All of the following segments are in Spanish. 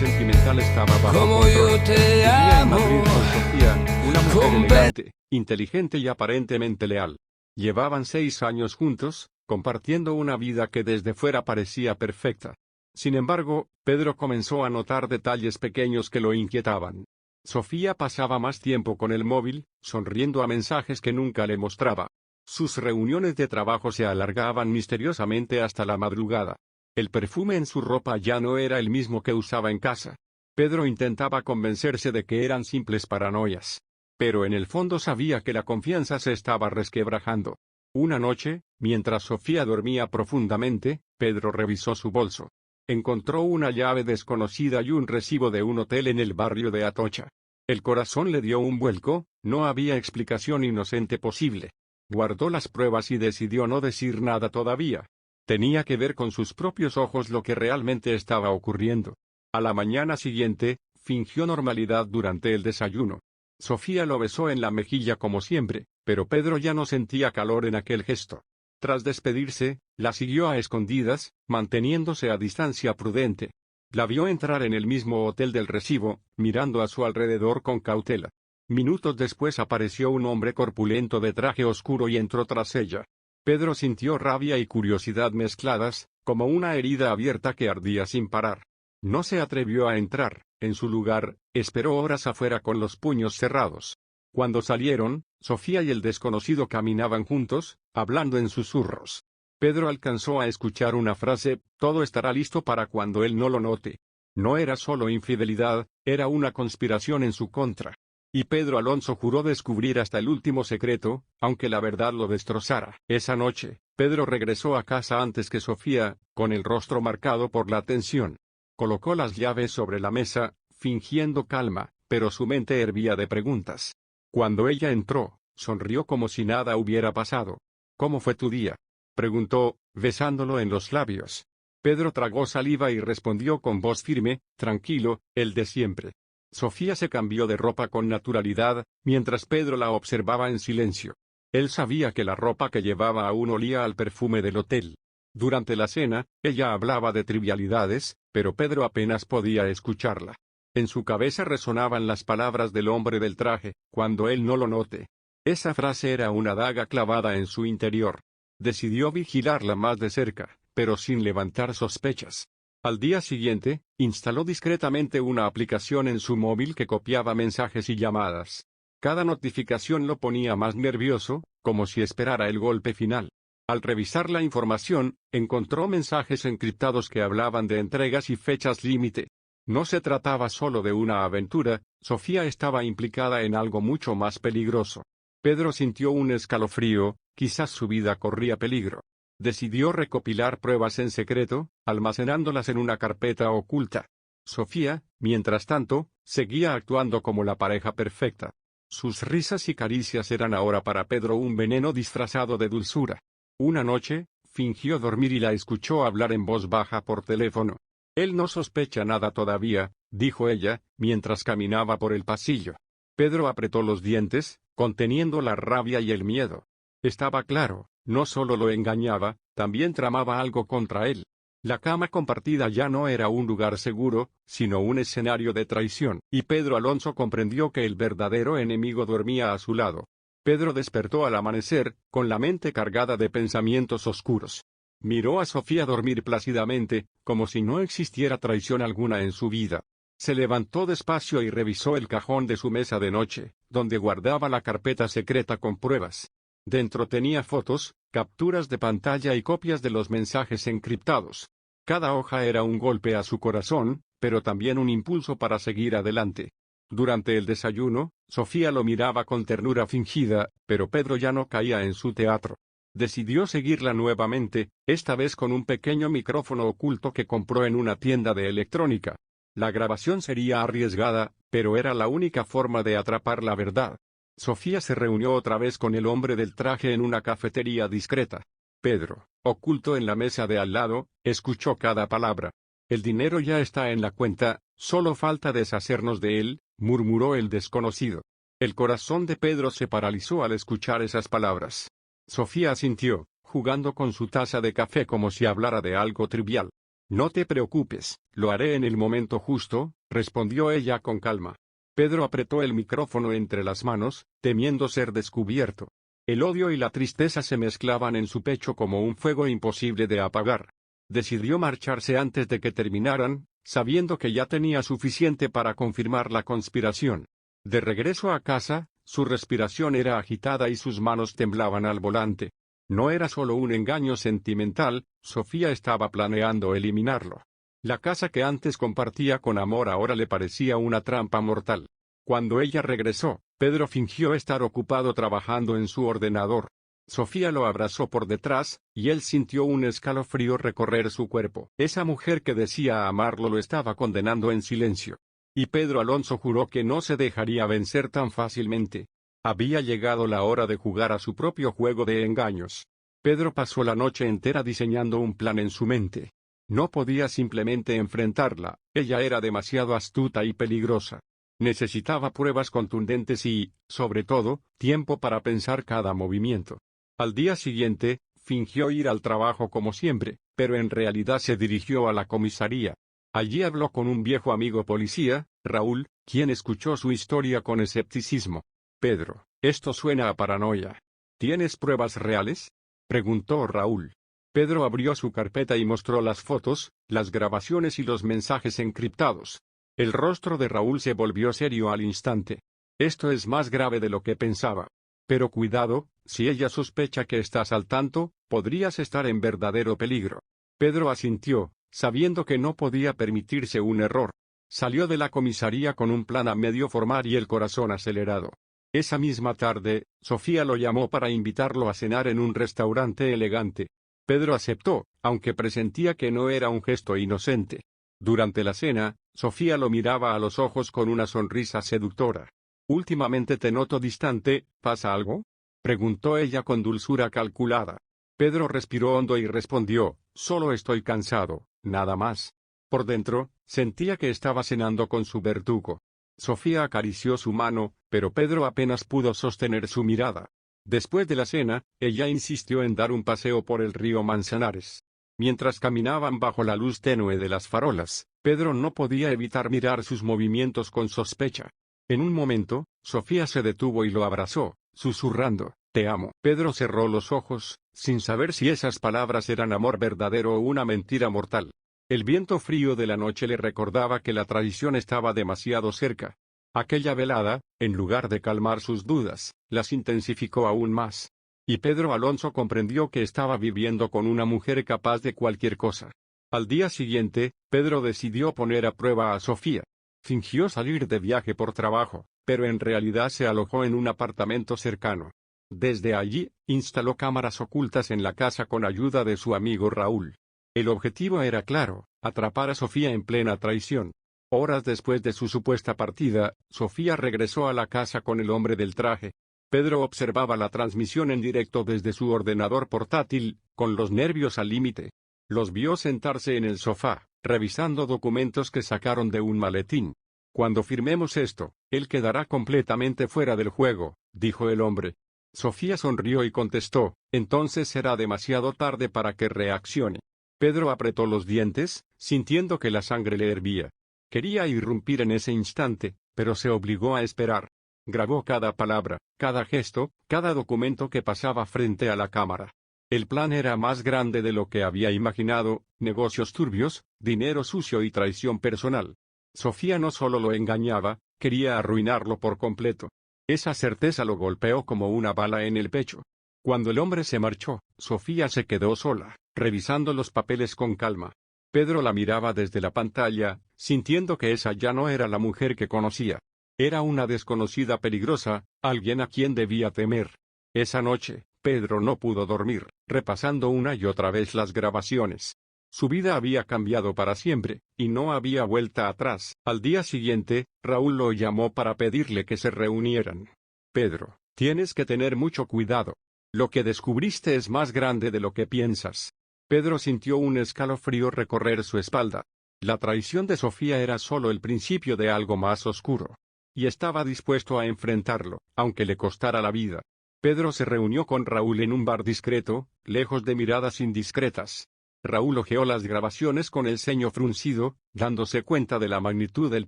sentimental estaba bajo Como control. yo te Vivía en amo, Madrid con Sofía, una mujer con elegante, inteligente y aparentemente leal. Llevaban 6 años juntos, compartiendo una vida que desde fuera parecía perfecta. Sin embargo, Pedro comenzó a notar detalles pequeños que lo inquietaban. Sofía pasaba más tiempo con el móvil, sonriendo a mensajes que nunca le mostraba. Sus reuniones de trabajo se alargaban misteriosamente hasta la madrugada. El perfume en su ropa ya no era el mismo que usaba en casa. Pedro intentaba convencerse de que eran simples paranoias. Pero en el fondo sabía que la confianza se estaba resquebrajando. Una noche, mientras Sofía dormía profundamente, Pedro revisó su bolso. Encontró una llave desconocida y un recibo de un hotel en el barrio de Atocha. El corazón le dio un vuelco, no había explicación inocente posible. Guardó las pruebas y decidió no decir nada todavía. Tenía que ver con sus propios ojos lo que realmente estaba ocurriendo. A la mañana siguiente, fingió normalidad durante el desayuno. Sofía lo besó en la mejilla como siempre, pero Pedro ya no sentía calor en aquel gesto. Tras despedirse, la siguió a escondidas, manteniéndose a distancia prudente. La vio entrar en el mismo hotel del recibo, mirando a su alrededor con cautela. Minutos después apareció un hombre corpulento de traje oscuro y entró tras ella. Pedro sintió rabia y curiosidad mezcladas, como una herida abierta que ardía sin parar. No se atrevió a entrar. En su lugar, esperó horas afuera con los puños cerrados. Cuando salieron, Sofía y el desconocido caminaban juntos, hablando en susurros. Pedro alcanzó a escuchar una frase: todo estará listo para cuando él no lo note. No era solo infidelidad, era una conspiración en su contra. Y Pedro Alonso juró descubrir hasta el último secreto, aunque la verdad lo destrozara. Esa noche, Pedro regresó a casa antes que Sofía, con el rostro marcado por la tensión. Colocó las llaves sobre la mesa, fingiendo calma, pero su mente hervía de preguntas. Cuando ella entró, sonrió como si nada hubiera pasado. ¿Cómo fue tu día?, preguntó, besándolo en los labios. Pedro tragó saliva y respondió con voz firme, tranquilo, el de siempre. Sofía se cambió de ropa con naturalidad, mientras Pedro la observaba en silencio. Él sabía que la ropa que llevaba aún olía al perfume del hotel. Durante la cena, ella hablaba de trivialidades, pero Pedro apenas podía escucharla. En su cabeza resonaban las palabras del hombre del traje: cuando él no lo note. Esa frase era una daga clavada en su interior. Decidió vigilarla más de cerca, pero sin levantar sospechas. Al día siguiente, instaló discretamente una aplicación en su móvil que copiaba mensajes y llamadas. Cada notificación lo ponía más nervioso, como si esperara el golpe final. Al revisar la información, encontró mensajes encriptados que hablaban de entregas y fechas límite. No se trataba solo de una aventura, Sofía estaba implicada en algo mucho más peligroso. Pedro sintió un escalofrío, quizás su vida corría peligro. Decidió recopilar pruebas en secreto, almacenándolas en una carpeta oculta. Sofía, mientras tanto, seguía actuando como la pareja perfecta. Sus risas y caricias eran ahora para Pedro un veneno disfrazado de dulzura. Una noche, fingió dormir y la escuchó hablar en voz baja por teléfono. Él no sospecha nada todavía, dijo ella, mientras caminaba por el pasillo. Pedro apretó los dientes, conteniendo la rabia y el miedo. Estaba claro, no solo lo engañaba, también tramaba algo contra él. La cama compartida ya no era un lugar seguro, sino un escenario de traición, y Pedro Alonso comprendió que el verdadero enemigo dormía a su lado. Pedro despertó al amanecer, con la mente cargada de pensamientos oscuros. Miró a Sofía dormir plácidamente, como si no existiera traición alguna en su vida. Se levantó despacio y revisó el cajón de su mesa de noche, donde guardaba la carpeta secreta con pruebas. Dentro tenía fotos, capturas de pantalla y copias de los mensajes encriptados. Cada hoja era un golpe a su corazón, pero también un impulso para seguir adelante. Durante el desayuno, Sofía lo miraba con ternura fingida, pero Pedro ya no caía en su teatro. Decidió seguirla nuevamente, esta vez con un pequeño micrófono oculto que compró en una tienda de electrónica. La grabación sería arriesgada, pero era la única forma de atrapar la verdad. Sofía se reunió otra vez con el hombre del traje en una cafetería discreta. Pedro, oculto en la mesa de al lado, escuchó cada palabra. El dinero ya está en la cuenta, solo falta deshacernos de él, murmuró el desconocido. El corazón de Pedro se paralizó al escuchar esas palabras. Sofía asintió, jugando con su taza de café como si hablara de algo trivial. No te preocupes, lo haré en el momento justo, respondió ella con calma. Pedro apretó el micrófono entre las manos, temiendo ser descubierto. El odio y la tristeza se mezclaban en su pecho como un fuego imposible de apagar. Decidió marcharse antes de que terminaran, sabiendo que ya tenía suficiente para confirmar la conspiración. De regreso a casa, su respiración era agitada y sus manos temblaban al volante. No era solo un engaño sentimental, Sofía estaba planeando eliminarlo. La casa que antes compartía con amor ahora le parecía una trampa mortal. Cuando ella regresó, Pedro fingió estar ocupado trabajando en su ordenador. Sofía lo abrazó por detrás, y él sintió un escalofrío recorrer su cuerpo. Esa mujer que decía amarlo lo estaba condenando en silencio. Y Pedro Alonso juró que no se dejaría vencer tan fácilmente. Había llegado la hora de jugar a su propio juego de engaños. Pedro pasó la noche entera diseñando un plan en su mente. No podía simplemente enfrentarla, ella era demasiado astuta y peligrosa. Necesitaba pruebas contundentes y, sobre todo, tiempo para pensar cada movimiento. Al día siguiente, fingió ir al trabajo como siempre, pero en realidad se dirigió a la comisaría. Allí habló con un viejo amigo policía, Raúl, quien escuchó su historia con escepticismo. Pedro, esto suena a paranoia. ¿Tienes pruebas reales?, preguntó Raúl. Pedro abrió su carpeta y mostró las fotos, las grabaciones y los mensajes encriptados. El rostro de Raúl se volvió serio al instante. Esto es más grave de lo que pensaba. Pero cuidado, si ella sospecha que estás al tanto, podrías estar en verdadero peligro. Pedro asintió, sabiendo que no podía permitirse un error. Salió de la comisaría con un plan a medio formar y el corazón acelerado. Esa misma tarde, Sofía lo llamó para invitarlo a cenar en un restaurante elegante. Pedro aceptó, aunque presentía que no era un gesto inocente. Durante la cena, Sofía lo miraba a los ojos con una sonrisa seductora. «Últimamente te noto distante, ¿pasa algo?», preguntó ella con dulzura calculada. Pedro respiró hondo y respondió, «Solo estoy cansado, nada más». Por dentro, sentía que estaba cenando con su verdugo. Sofía acarició su mano, pero Pedro apenas pudo sostener su mirada. Después de la cena, ella insistió en dar un paseo por el río Manzanares. Mientras caminaban bajo la luz tenue de las farolas, Pedro no podía evitar mirar sus movimientos con sospecha. En un momento, Sofía se detuvo y lo abrazó, susurrando, «Te amo». Pedro cerró los ojos, sin saber si esas palabras eran amor verdadero o una mentira mortal. El viento frío de la noche le recordaba que la traición estaba demasiado cerca. Aquella velada, en lugar de calmar sus dudas, las intensificó aún más. Y Pedro Alonso comprendió que estaba viviendo con una mujer capaz de cualquier cosa. Al día siguiente, Pedro decidió poner a prueba a Sofía. Fingió salir de viaje por trabajo, pero en realidad se alojó en un apartamento cercano. Desde allí, instaló cámaras ocultas en la casa con ayuda de su amigo Raúl. El objetivo era claro, atrapar a Sofía en plena traición. Horas después de su supuesta partida, Sofía regresó a la casa con el hombre del traje. Pedro observaba la transmisión en directo desde su ordenador portátil, con los nervios al límite. Los vio sentarse en el sofá, revisando documentos que sacaron de un maletín. «Cuando firmemos esto, él quedará completamente fuera del juego», dijo el hombre. Sofía sonrió y contestó, «Entonces será demasiado tarde para que reaccione». Pedro apretó los dientes, sintiendo que la sangre le hervía. Quería irrumpir en ese instante, pero se obligó a esperar. Grabó cada palabra, cada gesto, cada documento que pasaba frente a la cámara. El plan era más grande de lo que había imaginado: negocios turbios, dinero sucio y traición personal. Sofía no solo lo engañaba, quería arruinarlo por completo. Esa certeza lo golpeó como una bala en el pecho. Cuando el hombre se marchó, Sofía se quedó sola, revisando los papeles con calma. Pedro la miraba desde la pantalla, sintiendo que esa ya no era la mujer que conocía. Era una desconocida peligrosa, alguien a quien debía temer. Esa noche, Pedro no pudo dormir, repasando una y otra vez las grabaciones. Su vida había cambiado para siempre, y no había vuelta atrás. Al día siguiente, Raúl lo llamó para pedirle que se reunieran. «Pedro, tienes que tener mucho cuidado. Lo que descubriste es más grande de lo que piensas». Pedro sintió un escalofrío recorrer su espalda. La traición de Sofía era solo el principio de algo más oscuro. Y estaba dispuesto a enfrentarlo, aunque le costara la vida. Pedro se reunió con Raúl en un bar discreto, lejos de miradas indiscretas. Raúl hojeó las grabaciones con el ceño fruncido, dándose cuenta de la magnitud del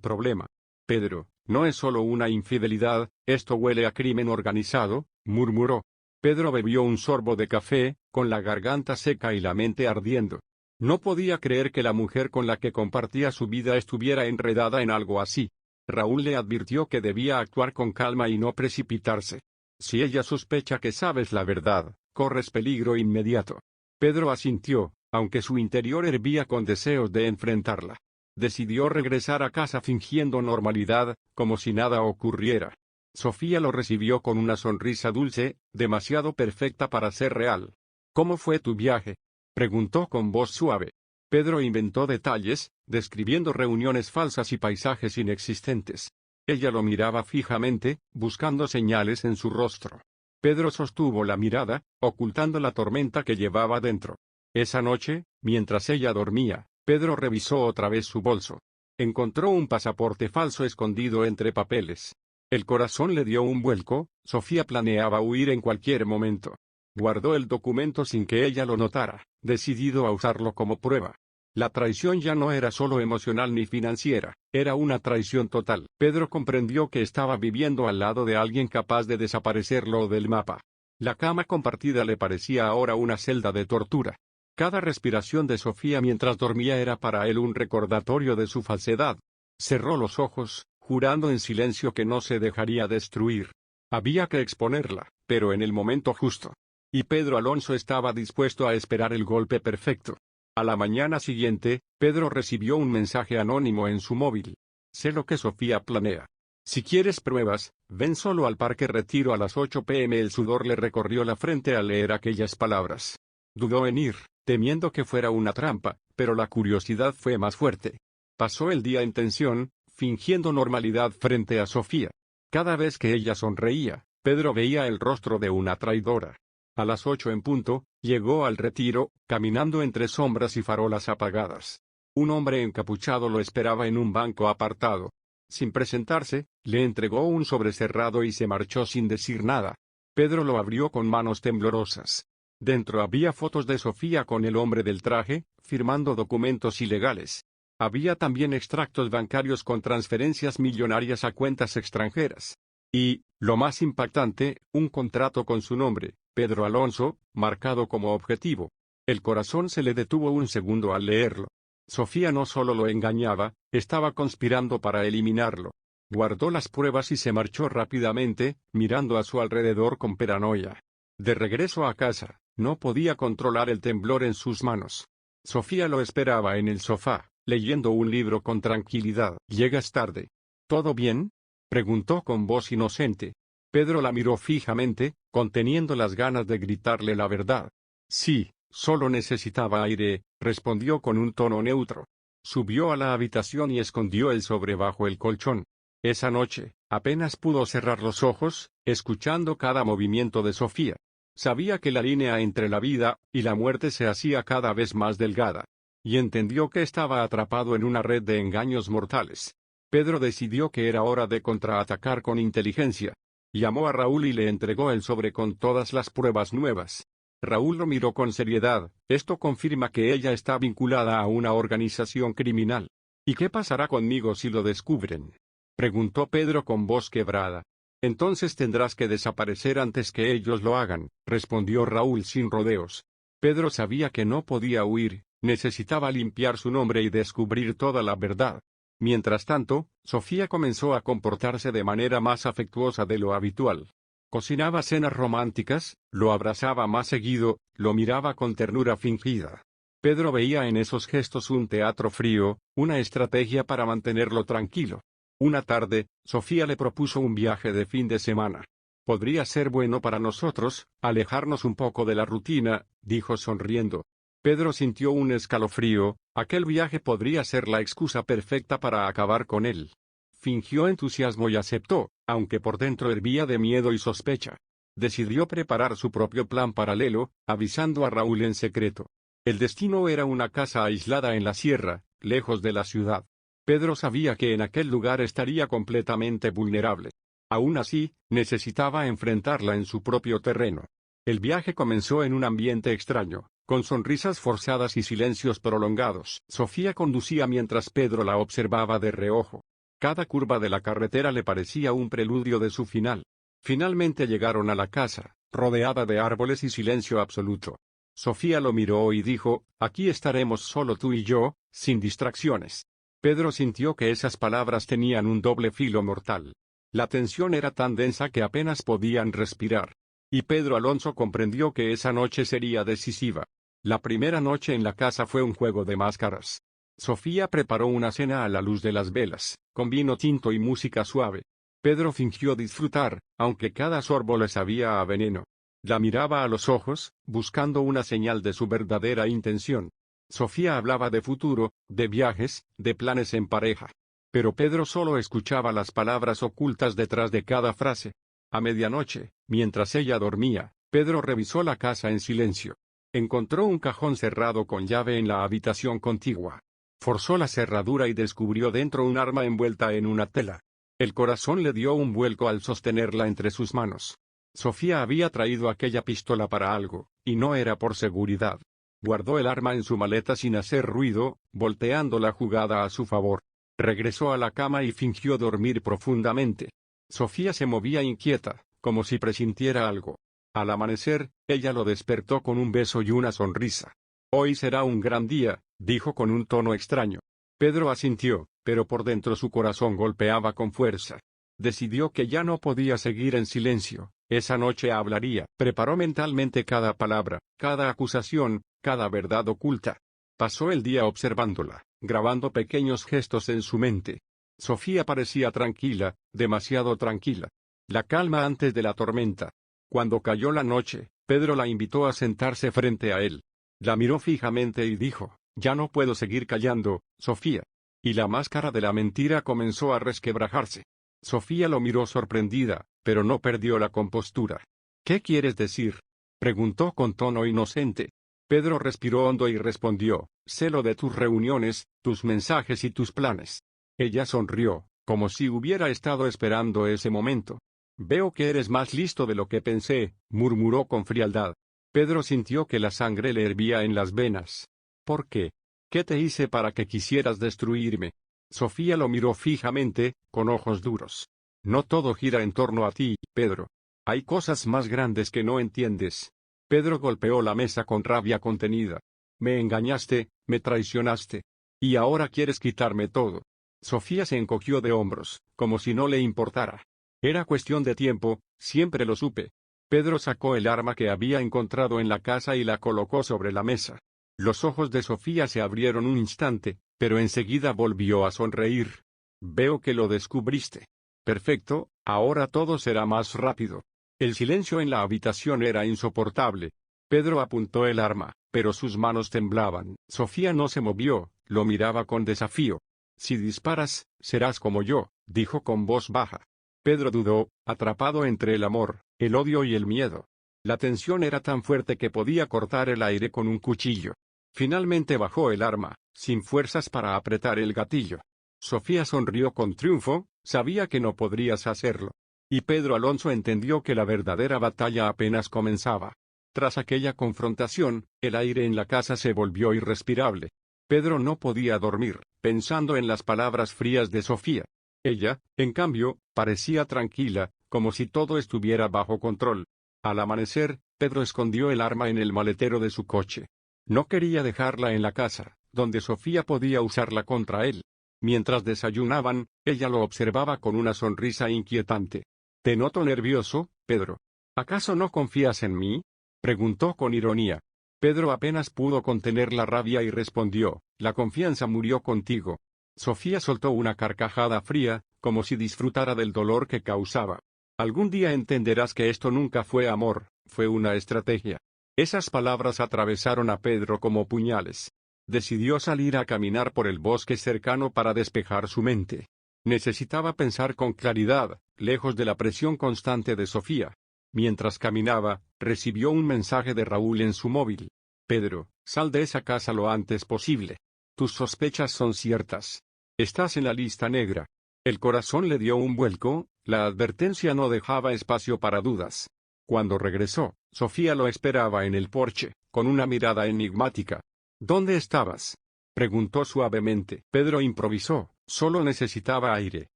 problema. Pedro, no es solo una infidelidad, esto huele a crimen organizado, murmuró. Pedro bebió un sorbo de café, con la garganta seca y la mente ardiendo. No podía creer que la mujer con la que compartía su vida estuviera enredada en algo así. Raúl le advirtió que debía actuar con calma y no precipitarse. Si ella sospecha que sabes la verdad, corres peligro inmediato. Pedro asintió, aunque su interior hervía con deseos de enfrentarla. Decidió regresar a casa fingiendo normalidad, como si nada ocurriera. Sofía lo recibió con una sonrisa dulce, demasiado perfecta para ser real. ¿Cómo fue tu viaje?, preguntó con voz suave. Pedro inventó detalles, describiendo reuniones falsas y paisajes inexistentes. Ella lo miraba fijamente, buscando señales en su rostro. Pedro sostuvo la mirada, ocultando la tormenta que llevaba dentro. Esa noche, mientras ella dormía, Pedro revisó otra vez su bolso. Encontró un pasaporte falso escondido entre papeles. El corazón le dio un vuelco. Sofía planeaba huir en cualquier momento. Guardó el documento sin que ella lo notara, decidido a usarlo como prueba. La traición ya no era solo emocional ni financiera, era una traición total. Pedro comprendió que estaba viviendo al lado de alguien capaz de desaparecerlo del mapa. La cama compartida le parecía ahora una celda de tortura. Cada respiración de Sofía mientras dormía era para él un recordatorio de su falsedad. Cerró los ojos, jurando en silencio que no se dejaría destruir. Había que exponerla, pero en el momento justo. Y Pedro Alonso estaba dispuesto a esperar el golpe perfecto. A la mañana siguiente, Pedro recibió un mensaje anónimo en su móvil. Sé lo que Sofía planea. Si quieres pruebas, ven solo al Parque Retiro a las 8 p.m. El sudor le recorrió la frente al leer aquellas palabras. Dudó en ir, temiendo que fuera una trampa, pero la curiosidad fue más fuerte. Pasó el día en tensión, fingiendo normalidad frente a Sofía. Cada vez que ella sonreía, Pedro veía el rostro de una traidora. A las 8 en punto, llegó al retiro, caminando entre sombras y farolas apagadas. Un hombre encapuchado lo esperaba en un banco apartado. Sin presentarse, le entregó un sobre cerrado y se marchó sin decir nada. Pedro lo abrió con manos temblorosas. Dentro había fotos de Sofía con el hombre del traje, firmando documentos ilegales. Había también extractos bancarios con transferencias millonarias a cuentas extranjeras. Y, lo más impactante, un contrato con su nombre, Pedro Alonso, marcado como objetivo. El corazón se le detuvo un segundo al leerlo. Sofía no solo lo engañaba, estaba conspirando para eliminarlo. Guardó las pruebas y se marchó rápidamente, mirando a su alrededor con paranoia. De regreso a casa, no podía controlar el temblor en sus manos. Sofía lo esperaba en el sofá, leyendo un libro con tranquilidad. «¿Llegas tarde? ¿Todo bien?», preguntó con voz inocente. Pedro la miró fijamente, conteniendo las ganas de gritarle la verdad. «Sí, solo necesitaba aire», respondió con un tono neutro. Subió a la habitación y escondió el sobre bajo el colchón. Esa noche, apenas pudo cerrar los ojos, escuchando cada movimiento de Sofía. Sabía que la línea entre la vida y la muerte se hacía cada vez más delgada. Y entendió que estaba atrapado en una red de engaños mortales. Pedro decidió que era hora de contraatacar con inteligencia. Llamó a Raúl y le entregó el sobre con todas las pruebas nuevas. Raúl lo miró con seriedad. «Esto confirma que ella está vinculada a una organización criminal. ¿Y qué pasará conmigo si lo descubren?», preguntó Pedro con voz quebrada. «Entonces tendrás que desaparecer antes que ellos lo hagan», respondió Raúl sin rodeos. Pedro sabía que no podía huir, necesitaba limpiar su nombre y descubrir toda la verdad. Mientras tanto, Sofía comenzó a comportarse de manera más afectuosa de lo habitual. Cocinaba cenas románticas, lo abrazaba más seguido, lo miraba con ternura fingida. Pedro veía en esos gestos un teatro frío, una estrategia para mantenerlo tranquilo. Una tarde, Sofía le propuso un viaje de fin de semana. «Podría ser bueno para nosotros, alejarnos un poco de la rutina», dijo sonriendo. Pedro sintió un escalofrío. Aquel viaje podría ser la excusa perfecta para acabar con él. Fingió entusiasmo y aceptó, aunque por dentro hervía de miedo y sospecha. Decidió preparar su propio plan paralelo, avisando a Raúl en secreto. El destino era una casa aislada en la sierra, lejos de la ciudad. Pedro sabía que en aquel lugar estaría completamente vulnerable. Aún así, necesitaba enfrentarla en su propio terreno. El viaje comenzó en un ambiente extraño. con sonrisas forzadas y silencios prolongados. Sofía conducía mientras Pedro la observaba de reojo. Cada curva de la carretera le parecía un preludio de su final. Finalmente llegaron a la casa, rodeada de árboles y silencio absoluto. Sofía lo miró y dijo, «Aquí estaremos solo tú y yo, sin distracciones». Pedro sintió que esas palabras tenían un doble filo mortal. La tensión era tan densa que apenas podían respirar. Y Pedro Alonso comprendió que esa noche sería decisiva. La primera noche en la casa fue un juego de máscaras. Sofía preparó una cena a la luz de las velas, con vino tinto y música suave. Pedro fingió disfrutar, aunque cada sorbo le sabía a veneno. La miraba a los ojos, buscando una señal de su verdadera intención. Sofía hablaba de futuro, de viajes, de planes en pareja. Pero Pedro solo escuchaba las palabras ocultas detrás de cada frase. A medianoche, mientras ella dormía, Pedro revisó la casa en silencio. Encontró un cajón cerrado con llave en la habitación contigua. Forzó la cerradura y descubrió dentro un arma envuelta en una tela. El corazón le dio un vuelco al sostenerla entre sus manos. Sofía había traído aquella pistola para algo, y no era por seguridad. Guardó el arma en su maleta sin hacer ruido, volteando la jugada a su favor. Regresó a la cama y fingió dormir profundamente. Sofía se movía inquieta, como si presintiera algo. Al amanecer, ella lo despertó con un beso y una sonrisa. «Hoy será un gran día», dijo con un tono extraño. Pedro asintió, pero por dentro su corazón golpeaba con fuerza. Decidió que ya no podía seguir en silencio. Esa noche hablaría. Preparó mentalmente cada palabra, cada acusación, cada verdad oculta. Pasó el día observándola, grabando pequeños gestos en su mente. Sofía parecía tranquila, demasiado tranquila. La calma antes de la tormenta. Cuando cayó la noche, Pedro la invitó a sentarse frente a él. La miró fijamente y dijo, «Ya no puedo seguir callando, Sofía». Y la máscara de la mentira comenzó a resquebrajarse. Sofía lo miró sorprendida, pero no perdió la compostura. «¿Qué quieres decir?», preguntó con tono inocente. Pedro respiró hondo y respondió, «Sé lo de tus reuniones, tus mensajes y tus planes». Ella sonrió, como si hubiera estado esperando ese momento. «Veo que eres más listo de lo que pensé», murmuró con frialdad. Pedro sintió que la sangre le hervía en las venas. «¿Por qué? ¿Qué te hice para que quisieras destruirme?». Sofía lo miró fijamente, con ojos duros. «No todo gira en torno a ti, Pedro. Hay cosas más grandes que no entiendes». Pedro golpeó la mesa con rabia contenida. «Me engañaste, me traicionaste. Y ahora quieres quitarme todo». Sofía se encogió de hombros, como si no le importara. «Era cuestión de tiempo, siempre lo supe». Pedro sacó el arma que había encontrado en la casa y la colocó sobre la mesa. Los ojos de Sofía se abrieron un instante, pero enseguida volvió a sonreír. «Veo que lo descubriste. Perfecto, ahora todo será más rápido». El silencio en la habitación era insoportable. Pedro apuntó el arma, pero sus manos temblaban. Sofía no se movió, lo miraba con desafío. «Si disparas, serás como yo», dijo con voz baja. Pedro dudó, atrapado entre el amor, el odio y el miedo. La tensión era tan fuerte que podía cortar el aire con un cuchillo. Finalmente bajó el arma, sin fuerzas para apretar el gatillo. Sofía sonrió con triunfo, sabía que no podrías hacerlo. Y Pedro Alonso entendió que la verdadera batalla apenas comenzaba. Tras aquella confrontación, el aire en la casa se volvió irrespirable. Pedro no podía dormir, pensando en las palabras frías de Sofía. Ella, en cambio, parecía tranquila, como si todo estuviera bajo control. Al amanecer, Pedro escondió el arma en el maletero de su coche. No quería dejarla en la casa, donde Sofía podía usarla contra él. Mientras desayunaban, ella lo observaba con una sonrisa inquietante. «Te noto nervioso, Pedro. ¿Acaso no confías en mí?», preguntó con ironía. Pedro apenas pudo contener la rabia y respondió, «La confianza murió contigo». Sofía soltó una carcajada fría, como si disfrutara del dolor que causaba. «Algún día entenderás que esto nunca fue amor, fue una estrategia». Esas palabras atravesaron a Pedro como puñales. Decidió salir a caminar por el bosque cercano para despejar su mente. Necesitaba pensar con claridad, lejos de la presión constante de Sofía. Mientras caminaba, recibió un mensaje de Raúl en su móvil. «Pedro, sal de esa casa lo antes posible. Tus sospechas son ciertas. Estás en la lista negra». El corazón le dio un vuelco, la advertencia no dejaba espacio para dudas. Cuando regresó, Sofía lo esperaba en el porche. con una mirada enigmática. ¿Dónde estabas? Preguntó suavemente. Pedro improvisó, solo necesitaba aire,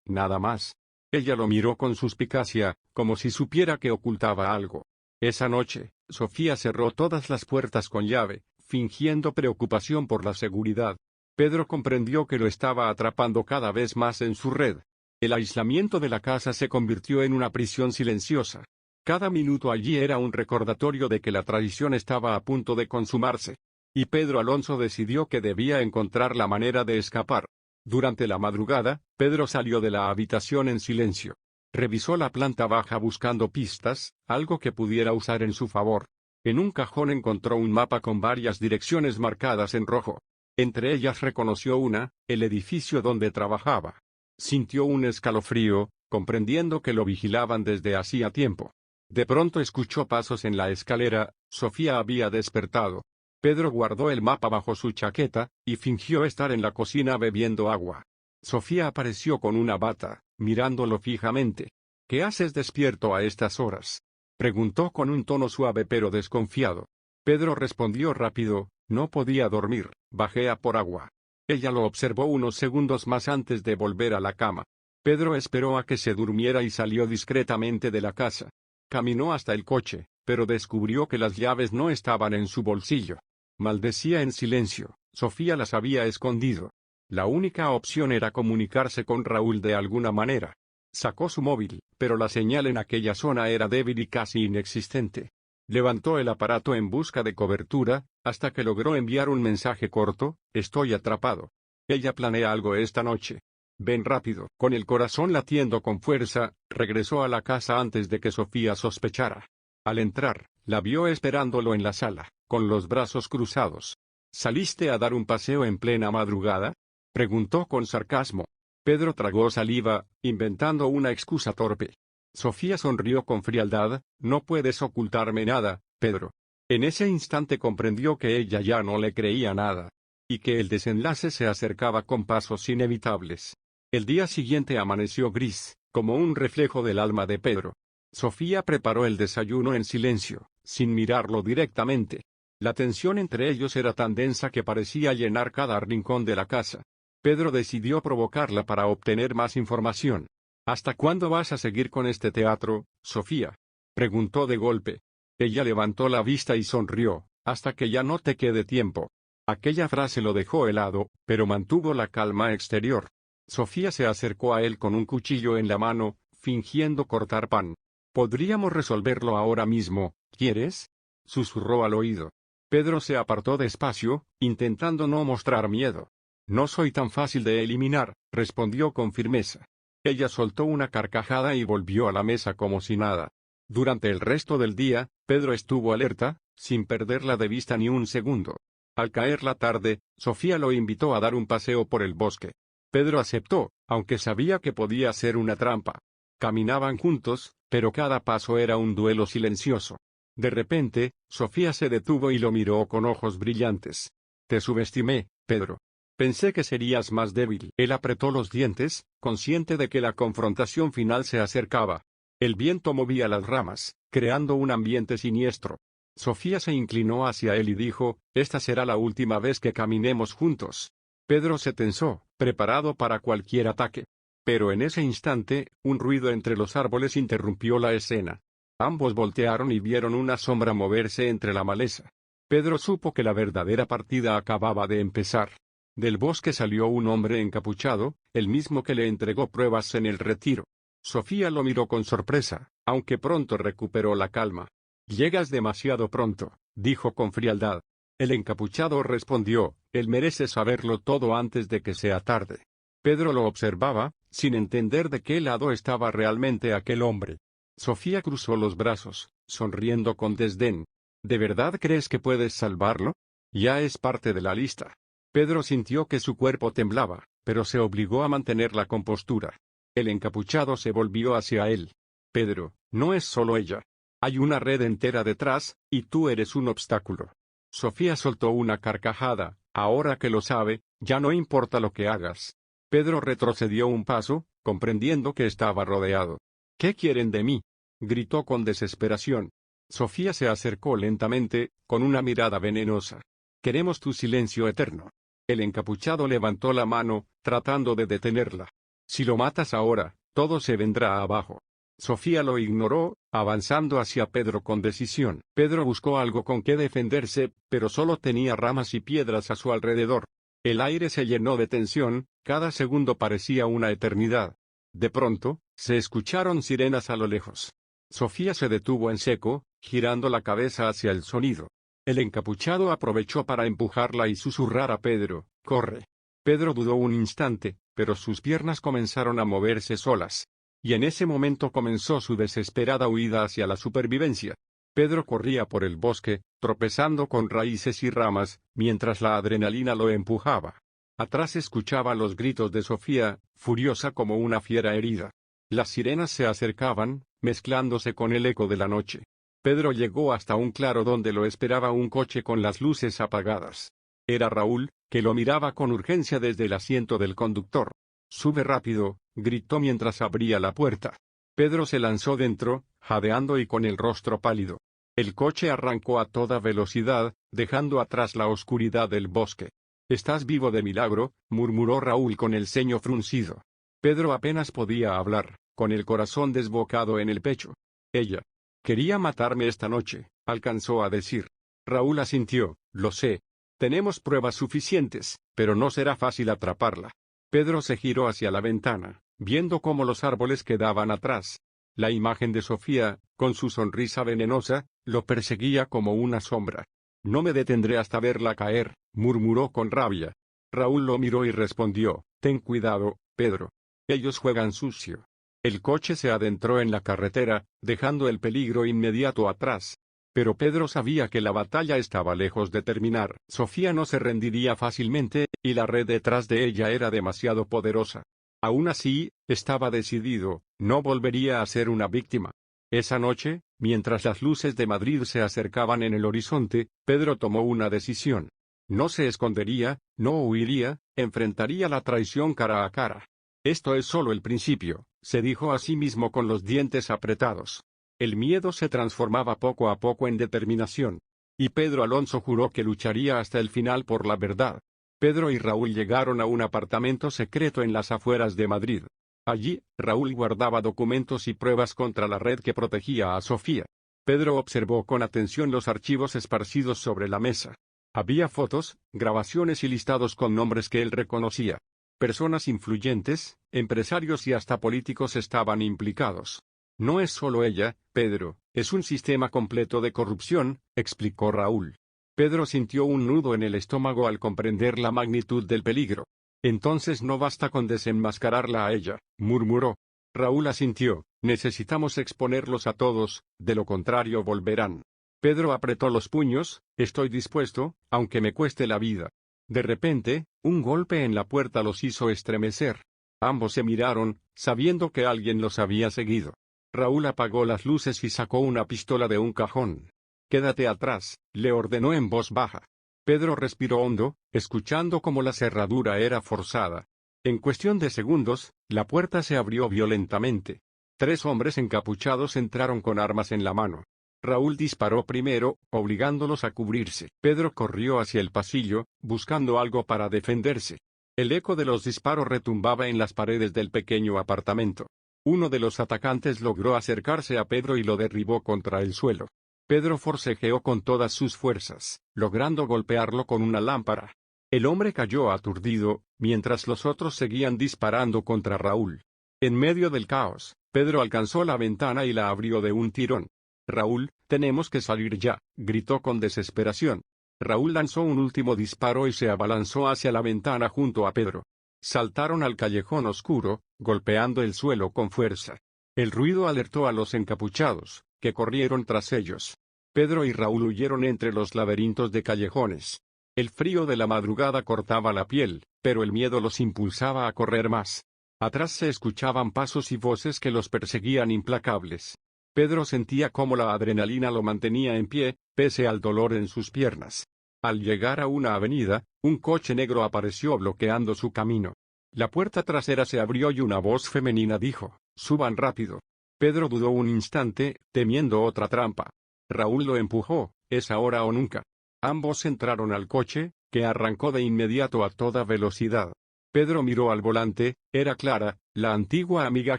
nada más. Ella lo miró con suspicacia, como si supiera que ocultaba algo. Esa noche, Sofía cerró todas las puertas con llave, fingiendo preocupación por la seguridad. Pedro comprendió que lo estaba atrapando cada vez más en su red. El aislamiento de la casa se convirtió en una prisión silenciosa. Cada minuto allí era un recordatorio de que la traición estaba a punto de consumarse. Y Pedro Alonso decidió que debía encontrar la manera de escapar. Durante la madrugada, Pedro salió de la habitación en silencio. Revisó la planta baja buscando pistas, algo que pudiera usar en su favor. En un cajón encontró un mapa con varias direcciones marcadas en rojo. Entre ellas reconoció una, el edificio donde trabajaba. Sintió un escalofrío, comprendiendo que lo vigilaban desde hacía tiempo. De pronto escuchó pasos en la escalera. Sofía había despertado. Pedro guardó el mapa bajo su chaqueta, y fingió estar en la cocina bebiendo agua. Sofía apareció con una bata, mirándolo fijamente. ¿Qué haces despierto a estas horas? Preguntó con un tono suave pero desconfiado. Pedro respondió rápido, no podía dormir, bajé a por agua. Ella lo observó unos segundos más antes de volver a la cama. Pedro esperó a que se durmiera y salió discretamente de la casa. Caminó hasta el coche, pero descubrió que las llaves no estaban en su bolsillo. Maldecía en silencio, Sofía las había escondido. La única opción era comunicarse con Raúl de alguna manera. Sacó su móvil, pero la señal en aquella zona era débil y casi inexistente. Levantó el aparato en busca de cobertura, hasta que logró enviar un mensaje corto: estoy atrapado. Ella planea algo esta noche. Ven rápido. Con el corazón latiendo con fuerza, regresó a la casa antes de que Sofía sospechara. Al entrar, la vio esperándolo en la sala, con los brazos cruzados. ¿Saliste a dar un paseo en plena madrugada?, preguntó con sarcasmo. Pedro tragó saliva, inventando una excusa torpe. Sofía sonrió con frialdad. No puedes ocultarme nada, Pedro. En ese instante comprendió que ella ya no le creía nada, y que el desenlace se acercaba con pasos inevitables. El día siguiente amaneció gris, como un reflejo del alma de Pedro. Sofía preparó el desayuno en silencio, sin mirarlo directamente. La tensión entre ellos era tan densa que parecía llenar cada rincón de la casa. Pedro decidió provocarla para obtener más información. ¿Hasta cuándo vas a seguir con este teatro, Sofía?, preguntó de golpe. Ella levantó la vista y sonrió. Hasta que ya no te quede tiempo. Aquella frase lo dejó helado, pero mantuvo la calma exterior. Sofía se acercó a él con un cuchillo en la mano, fingiendo cortar pan. Podríamos resolverlo ahora mismo, ¿quieres?, susurró al oído. Pedro se apartó despacio, intentando no mostrar miedo. No soy tan fácil de eliminar, respondió con firmeza. Ella soltó una carcajada y volvió a la mesa como si nada. Durante el resto del día, Pedro estuvo alerta, sin perderla de vista ni un segundo. Al caer la tarde, Sofía lo invitó a dar un paseo por el bosque. Pedro aceptó, aunque sabía que podía ser una trampa. Caminaban juntos, pero cada paso era un duelo silencioso. De repente, Sofía se detuvo y lo miró con ojos brillantes. Te subestimé, Pedro. Pensé que serías más débil. Él apretó los dientes, consciente de que la confrontación final se acercaba. El viento movía las ramas, creando un ambiente siniestro. Sofía se inclinó hacia él y dijo: esta será la última vez que caminemos juntos. Pedro se tensó, preparado para cualquier ataque. Pero en ese instante, un ruido entre los árboles interrumpió la escena. Ambos voltearon y vieron una sombra moverse entre la maleza. Pedro supo que la verdadera partida acababa de empezar. Del bosque salió un hombre encapuchado, el mismo que le entregó pruebas en el retiro. Sofía lo miró con sorpresa, aunque pronto recuperó la calma. Llegas demasiado pronto, dijo con frialdad. El encapuchado respondió: él merece saberlo todo antes de que sea tarde. Pedro lo observaba, sin entender de qué lado estaba realmente aquel hombre. Sofía cruzó los brazos, sonriendo con desdén. ¿De verdad crees que puedes salvarlo? Ya es parte de la lista. Pedro sintió que su cuerpo temblaba, pero se obligó a mantener la compostura. El encapuchado se volvió hacia él. Pedro, no es solo ella. Hay una red entera detrás, y tú eres un obstáculo. Sofía soltó una carcajada. Ahora que lo sabe, ya no importa lo que hagas. Pedro retrocedió un paso, comprendiendo que estaba rodeado. ¿Qué quieren de mí?, gritó con desesperación. Sofía se acercó lentamente, con una mirada venenosa. «Queremos tu silencio eterno». El encapuchado levantó la mano, tratando de detenerla. «Si lo matas ahora, todo se vendrá abajo». Sofía lo ignoró, avanzando hacia Pedro con decisión. Pedro buscó algo con que defenderse, pero solo tenía ramas y piedras a su alrededor. El aire se llenó de tensión, cada segundo parecía una eternidad. De pronto, se escucharon sirenas a lo lejos. Sofía se detuvo en seco, girando la cabeza hacia el sonido. El encapuchado aprovechó para empujarla y susurrar a Pedro: «¡Corre!». Pedro dudó un instante, pero sus piernas comenzaron a moverse solas. Y en ese momento comenzó su desesperada huida hacia la supervivencia. Pedro corría por el bosque, tropezando con raíces y ramas, mientras la adrenalina lo empujaba. Atrás escuchaba los gritos de Sofía, furiosa como una fiera herida. Las sirenas se acercaban, mezclándose con el eco de la noche. Pedro llegó hasta un claro donde lo esperaba un coche con las luces apagadas. Era Raúl, que lo miraba con urgencia desde el asiento del conductor. «¡Sube rápido!», gritó mientras abría la puerta. Pedro se lanzó dentro, jadeando y con el rostro pálido. El coche arrancó a toda velocidad, dejando atrás la oscuridad del bosque. «Estás vivo de milagro», murmuró Raúl con el ceño fruncido. Pedro apenas podía hablar, con el corazón desbocado en el pecho. «Ella quería matarme esta noche», alcanzó a decir. Raúl asintió. «Lo sé. Tenemos pruebas suficientes, pero no será fácil atraparla». Pedro se giró hacia la ventana, viendo cómo los árboles quedaban atrás. La imagen de Sofía, con su sonrisa venenosa, lo perseguía como una sombra. «No me detendré hasta verla caer», murmuró con rabia. Raúl lo miró y respondió: «Ten cuidado, Pedro. Ellos juegan sucio». El coche se adentró en la carretera, dejando el peligro inmediato atrás. Pero Pedro sabía que la batalla estaba lejos de terminar. Sofía no se rendiría fácilmente, y la red detrás de ella era demasiado poderosa. Aún así, estaba decidido, no volvería a ser una víctima. Esa noche, mientras las luces de Madrid se acercaban en el horizonte, Pedro tomó una decisión. No se escondería, no huiría, enfrentaría la traición cara a cara. «Esto es solo el principio», se dijo a sí mismo con los dientes apretados. El miedo se transformaba poco a poco en determinación. Y Pedro Alonso juró que lucharía hasta el final por la verdad. Pedro y Raúl llegaron a un apartamento secreto en las afueras de Madrid. Allí, Raúl guardaba documentos y pruebas contra la red que protegía a Sofía. Pedro observó con atención los archivos esparcidos sobre la mesa. Había fotos, grabaciones y listados con nombres que él reconocía. Personas influyentes, empresarios y hasta políticos estaban implicados. «No es solo ella, Pedro, es un sistema completo de corrupción», explicó Raúl. Pedro sintió un nudo en el estómago al comprender la magnitud del peligro. «Entonces no basta con desenmascararla a ella», murmuró. Raúl asintió. «Necesitamos exponerlos a todos, de lo contrario volverán». Pedro apretó los puños. «Estoy dispuesto, aunque me cueste la vida». De repente, un golpe en la puerta los hizo estremecer. Ambos se miraron, sabiendo que alguien los había seguido. Raúl apagó las luces y sacó una pistola de un cajón. «Quédate atrás», le ordenó en voz baja. Pedro respiró hondo, escuchando cómo la cerradura era forzada. En cuestión de segundos, la puerta se abrió violentamente. 3 hombres encapuchados entraron con armas en la mano. Raúl disparó primero, obligándolos a cubrirse. Pedro corrió hacia el pasillo, buscando algo para defenderse. El eco de los disparos retumbaba en las paredes del pequeño apartamento. Uno de los atacantes logró acercarse a Pedro y lo derribó contra el suelo. Pedro forcejeó con todas sus fuerzas, logrando golpearlo con una lámpara. El hombre cayó aturdido, mientras los otros seguían disparando contra Raúl. En medio del caos, Pedro alcanzó la ventana y la abrió de un tirón. «Raúl, tenemos que salir ya», gritó con desesperación. Raúl lanzó un último disparo y se abalanzó hacia la ventana junto a Pedro. Saltaron al callejón oscuro, golpeando el suelo con fuerza. El ruido alertó a los encapuchados, que corrieron tras ellos. Pedro y Raúl huyeron entre los laberintos de callejones. El frío de la madrugada cortaba la piel, pero el miedo los impulsaba a correr más. Atrás se escuchaban pasos y voces que los perseguían implacables. Pedro sentía cómo la adrenalina lo mantenía en pie, pese al dolor en sus piernas. Al llegar a una avenida, un coche negro apareció bloqueando su camino. La puerta trasera se abrió y una voz femenina dijo: «Suban rápido». Pedro dudó un instante, temiendo otra trampa. Raúl lo empujó, es ahora o nunca. Ambos entraron al coche, que arrancó de inmediato a toda velocidad. Pedro miró al volante, era Clara, la antigua amiga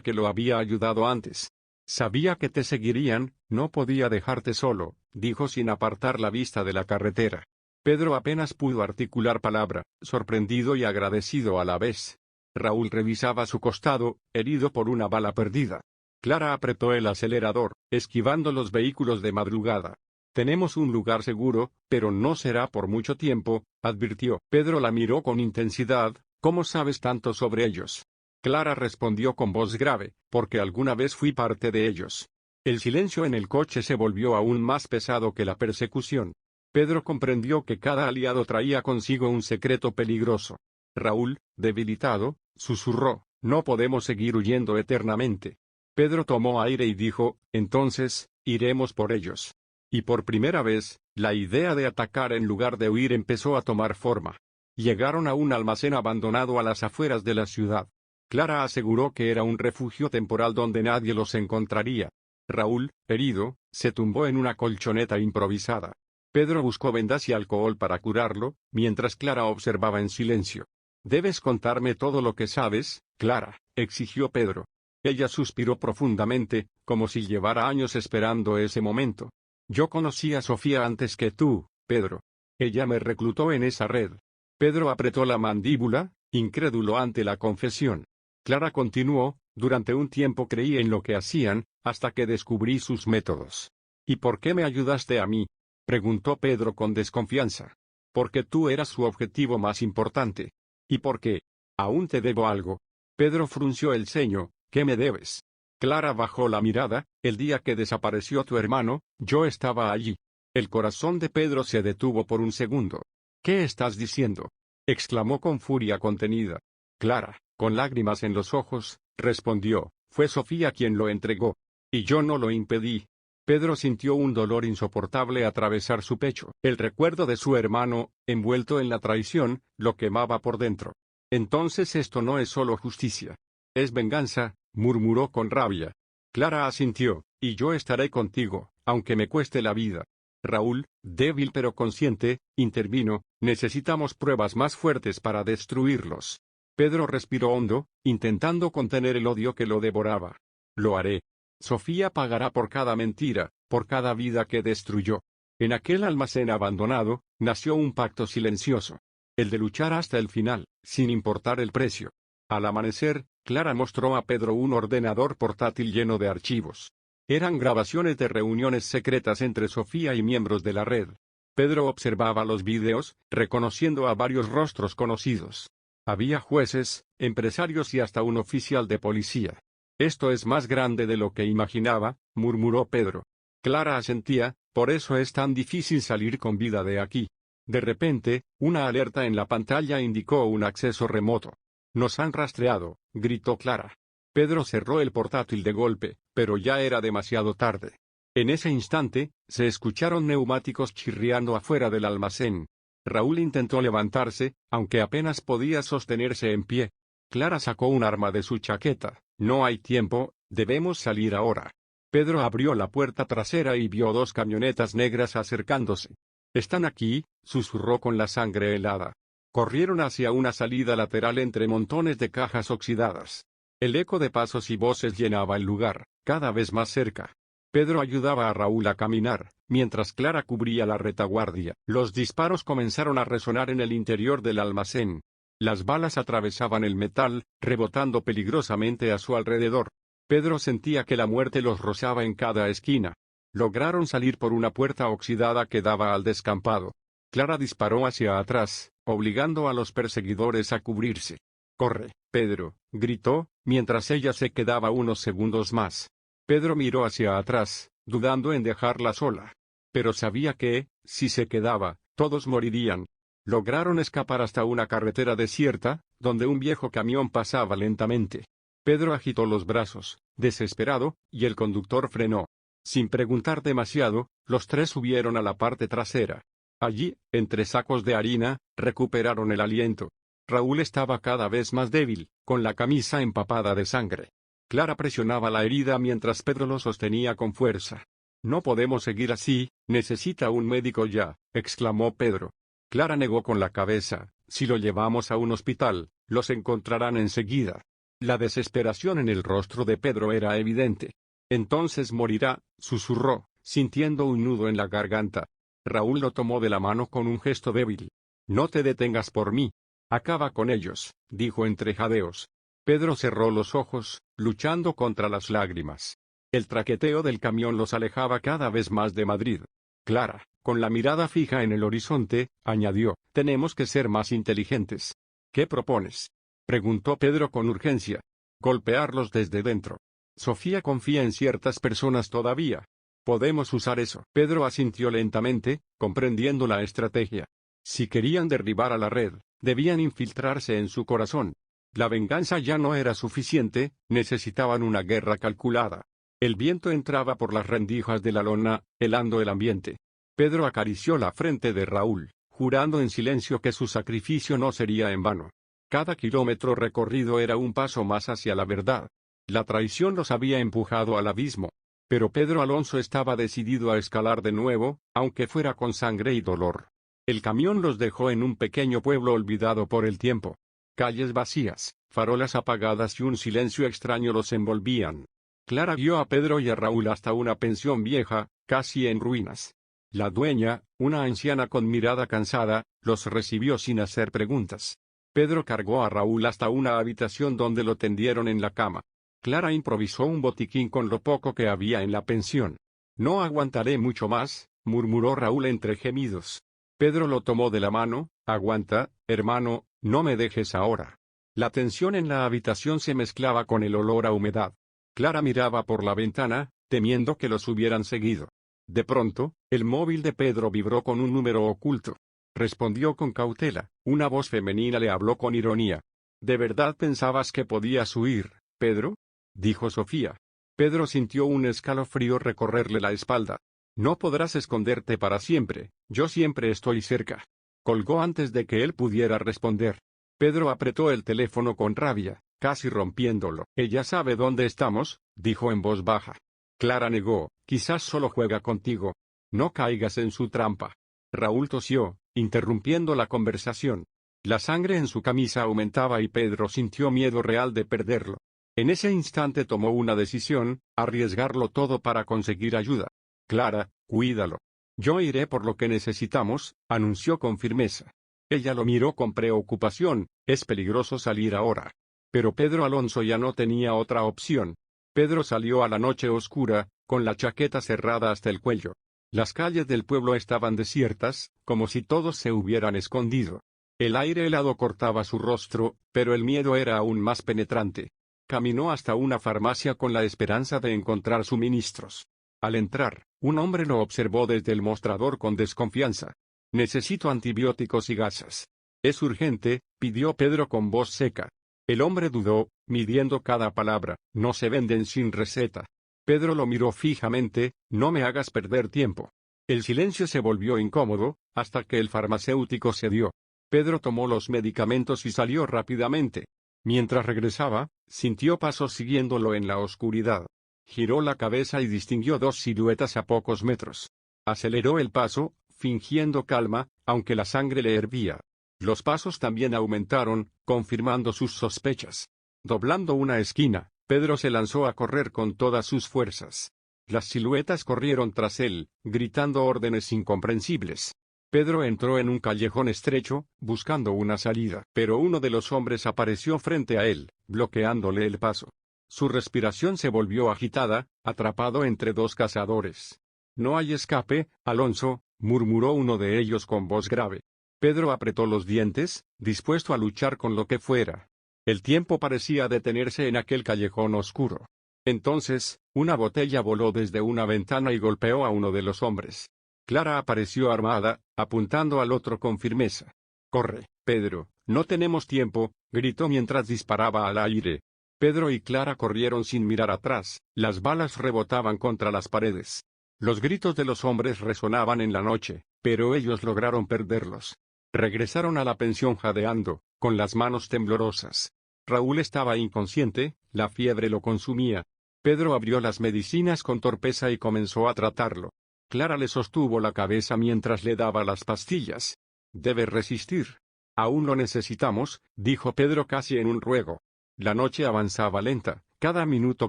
que lo había ayudado antes. Sabía que te seguirían, no podía dejarte solo, dijo sin apartar la vista de la carretera. Pedro apenas pudo articular palabra, sorprendido y agradecido a la vez. Raúl revisaba su costado, herido por una bala perdida. Clara apretó el acelerador, esquivando los vehículos de madrugada. Tenemos un lugar seguro, pero no será por mucho tiempo, advirtió. Pedro la miró con intensidad. ¿Cómo sabes tanto sobre ellos? Clara respondió con voz grave, porque alguna vez fui parte de ellos. El silencio en el coche se volvió aún más pesado que la persecución. Pedro comprendió que cada aliado traía consigo un secreto peligroso. Raúl, debilitado, susurró, no podemos seguir huyendo eternamente. Pedro tomó aire y dijo, entonces, iremos por ellos. Y por primera vez, la idea de atacar en lugar de huir empezó a tomar forma. Llegaron a un almacén abandonado a las afueras de la ciudad. Clara aseguró que era un refugio temporal donde nadie los encontraría. Raúl, herido, se tumbó en una colchoneta improvisada. Pedro buscó vendas y alcohol para curarlo, mientras Clara observaba en silencio. «Debes contarme todo lo que sabes, Clara», exigió Pedro. Ella suspiró profundamente, como si llevara años esperando ese momento. «Yo conocí a Sofía antes que tú, Pedro. Ella me reclutó en esa red». Pedro apretó la mandíbula, incrédulo ante la confesión. Clara continuó, durante un tiempo creí en lo que hacían, hasta que descubrí sus métodos. ¿Y por qué me ayudaste a mí?, preguntó Pedro con desconfianza. Porque tú eras su objetivo más importante. ¿Y por qué? Aún te debo algo. Pedro frunció el ceño, ¿qué me debes? Clara bajó la mirada, el día que desapareció tu hermano, yo estaba allí. El corazón de Pedro se detuvo por un segundo. ¿Qué estás diciendo?, exclamó con furia contenida. Clara, con lágrimas en los ojos, respondió, fue Sofía quien lo entregó. Y yo no lo impedí. Pedro sintió un dolor insoportable atravesar su pecho. El recuerdo de su hermano, envuelto en la traición, lo quemaba por dentro. Entonces esto no es solo justicia. Es venganza, murmuró con rabia. Clara asintió, y yo estaré contigo, aunque me cueste la vida. Raúl, débil pero consciente, intervino, necesitamos pruebas más fuertes para destruirlos. Pedro respiró hondo, intentando contener el odio que lo devoraba. Lo haré. Sofía pagará por cada mentira, por cada vida que destruyó. En aquel almacén abandonado, nació un pacto silencioso. El de luchar hasta el final, sin importar el precio. Al amanecer, Clara mostró a Pedro un ordenador portátil lleno de archivos. Eran grabaciones de reuniones secretas entre Sofía y miembros de la red. Pedro observaba los vídeos, reconociendo a varios rostros conocidos. Había jueces, empresarios y hasta un oficial de policía. Esto es más grande de lo que imaginaba, murmuró Pedro. Clara asentía, por eso es tan difícil salir con vida de aquí. De repente, una alerta en la pantalla indicó un acceso remoto. Nos han rastreado, gritó Clara. Pedro cerró el portátil de golpe, pero ya era demasiado tarde. En ese instante, se escucharon neumáticos chirriando afuera del almacén. Raúl intentó levantarse, aunque apenas podía sostenerse en pie. Clara sacó un arma de su chaqueta. No hay tiempo, debemos salir ahora. Pedro abrió la puerta trasera y vio dos camionetas negras acercándose. «Están aquí», susurró con la sangre helada. Corrieron hacia una salida lateral entre montones de cajas oxidadas. El eco de pasos y voces llenaba el lugar, cada vez más cerca. Pedro ayudaba a Raúl a caminar, mientras Clara cubría la retaguardia. Los disparos comenzaron a resonar en el interior del almacén. Las balas atravesaban el metal, rebotando peligrosamente a su alrededor. Pedro sentía que la muerte los rozaba en cada esquina. Lograron salir por una puerta oxidada que daba al descampado. Clara disparó hacia atrás, obligando a los perseguidores a cubrirse. «Corre, Pedro», gritó, mientras ella se quedaba unos segundos más. Pedro miró hacia atrás, dudando en dejarla sola. Pero sabía que, si se quedaba, todos morirían. Lograron escapar hasta una carretera desierta, donde un viejo camión pasaba lentamente. Pedro agitó los brazos, desesperado, y el conductor frenó. Sin preguntar demasiado, los tres subieron a la parte trasera. Allí, entre sacos de harina, recuperaron el aliento. Raúl estaba cada vez más débil, con la camisa empapada de sangre. Clara presionaba la herida mientras Pedro lo sostenía con fuerza. No podemos seguir así, necesita un médico ya, exclamó Pedro. Clara negó con la cabeza, si lo llevamos a un hospital, los encontrarán enseguida. La desesperación en el rostro de Pedro era evidente. Entonces morirá, susurró, sintiendo un nudo en la garganta. Raúl lo tomó de la mano con un gesto débil. No te detengas por mí. Acaba con ellos, dijo entre jadeos. Pedro cerró los ojos, luchando contra las lágrimas. El traqueteo del camión los alejaba cada vez más de Madrid. Clara, con la mirada fija en el horizonte, añadió, tenemos que ser más inteligentes. ¿Qué propones? Preguntó Pedro con urgencia. Golpearlos desde dentro. Sofía confía en ciertas personas todavía. Podemos usar eso. Pedro asintió lentamente, comprendiendo la estrategia. Si querían derribar a la red, debían infiltrarse en su corazón. La venganza ya no era suficiente, necesitaban una guerra calculada. El viento entraba por las rendijas de la lona, helando el ambiente. Pedro acarició la frente de Raúl, jurando en silencio que su sacrificio no sería en vano. Cada kilómetro recorrido era un paso más hacia la verdad. La traición los había empujado al abismo. Pero Pedro Alonso estaba decidido a escalar de nuevo, aunque fuera con sangre y dolor. El camión los dejó en un pequeño pueblo olvidado por el tiempo. Calles vacías, farolas apagadas y un silencio extraño los envolvían. Clara guió a Pedro y a Raúl hasta una pensión vieja, casi en ruinas. La dueña, una anciana con mirada cansada, los recibió sin hacer preguntas. Pedro cargó a Raúl hasta una habitación donde lo tendieron en la cama. Clara improvisó un botiquín con lo poco que había en la pensión. No aguantaré mucho más, murmuró Raúl entre gemidos. Pedro lo tomó de la mano. Aguanta, hermano, no me dejes ahora. La tensión en la habitación se mezclaba con el olor a humedad. Clara miraba por la ventana, temiendo que los hubieran seguido. De pronto, el móvil de Pedro vibró con un número oculto. Respondió con cautela. Una voz femenina le habló con ironía. ¿De verdad pensabas que podías huir, Pedro? Dijo Sofía. Pedro sintió un escalofrío recorrerle la espalda. No podrás esconderte para siempre, yo siempre estoy cerca. Colgó antes de que él pudiera responder. Pedro apretó el teléfono con rabia, casi rompiéndolo. Ella sabe dónde estamos, dijo en voz baja. Clara negó, quizás solo juega contigo. No caigas en su trampa. Raúl tosió, interrumpiendo la conversación. La sangre en su camisa aumentaba y Pedro sintió miedo real de perderlo. En ese instante tomó una decisión, arriesgarlo todo para conseguir ayuda. Clara, cuídalo. Yo iré por lo que necesitamos, anunció con firmeza. Ella lo miró con preocupación, es peligroso salir ahora. Pero Pedro Alonso ya no tenía otra opción. Pedro salió a la noche oscura, con la chaqueta cerrada hasta el cuello. Las calles del pueblo estaban desiertas, como si todos se hubieran escondido. El aire helado cortaba su rostro, pero el miedo era aún más penetrante. Caminó hasta una farmacia con la esperanza de encontrar suministros. Al entrar, un hombre lo observó desde el mostrador con desconfianza. Necesito antibióticos y gasas. Es urgente, pidió Pedro con voz seca. El hombre dudó, midiendo cada palabra. No se venden sin receta. Pedro lo miró fijamente. No me hagas perder tiempo. El silencio se volvió incómodo, hasta que el farmacéutico cedió. Pedro tomó los medicamentos y salió rápidamente. Mientras regresaba, sintió pasos siguiéndolo en la oscuridad. Giró la cabeza y distinguió dos siluetas a pocos metros. Aceleró el paso, fingiendo calma, aunque la sangre le hervía. Los pasos también aumentaron, confirmando sus sospechas. Doblando una esquina, Pedro se lanzó a correr con todas sus fuerzas. Las siluetas corrieron tras él, gritando órdenes incomprensibles. Pedro entró en un callejón estrecho, buscando una salida, pero uno de los hombres apareció frente a él, bloqueándole el paso. Su respiración se volvió agitada, atrapado entre dos cazadores. No hay escape, Alonso, murmuró uno de ellos con voz grave. Pedro apretó los dientes, dispuesto a luchar con lo que fuera. El tiempo parecía detenerse en aquel callejón oscuro. Entonces, una botella voló desde una ventana y golpeó a uno de los hombres. Clara apareció armada, apuntando al otro con firmeza. «Corre, Pedro, no tenemos tiempo», gritó mientras disparaba al aire. Pedro y Clara corrieron sin mirar atrás, las balas rebotaban contra las paredes. Los gritos de los hombres resonaban en la noche, pero ellos lograron perderlos. Regresaron a la pensión jadeando, con las manos temblorosas. Raúl estaba inconsciente, la fiebre lo consumía. Pedro abrió las medicinas con torpeza y comenzó a tratarlo. Clara le sostuvo la cabeza mientras le daba las pastillas. Debe resistir. Aún lo necesitamos, dijo Pedro casi en un ruego. La noche avanzaba lenta, cada minuto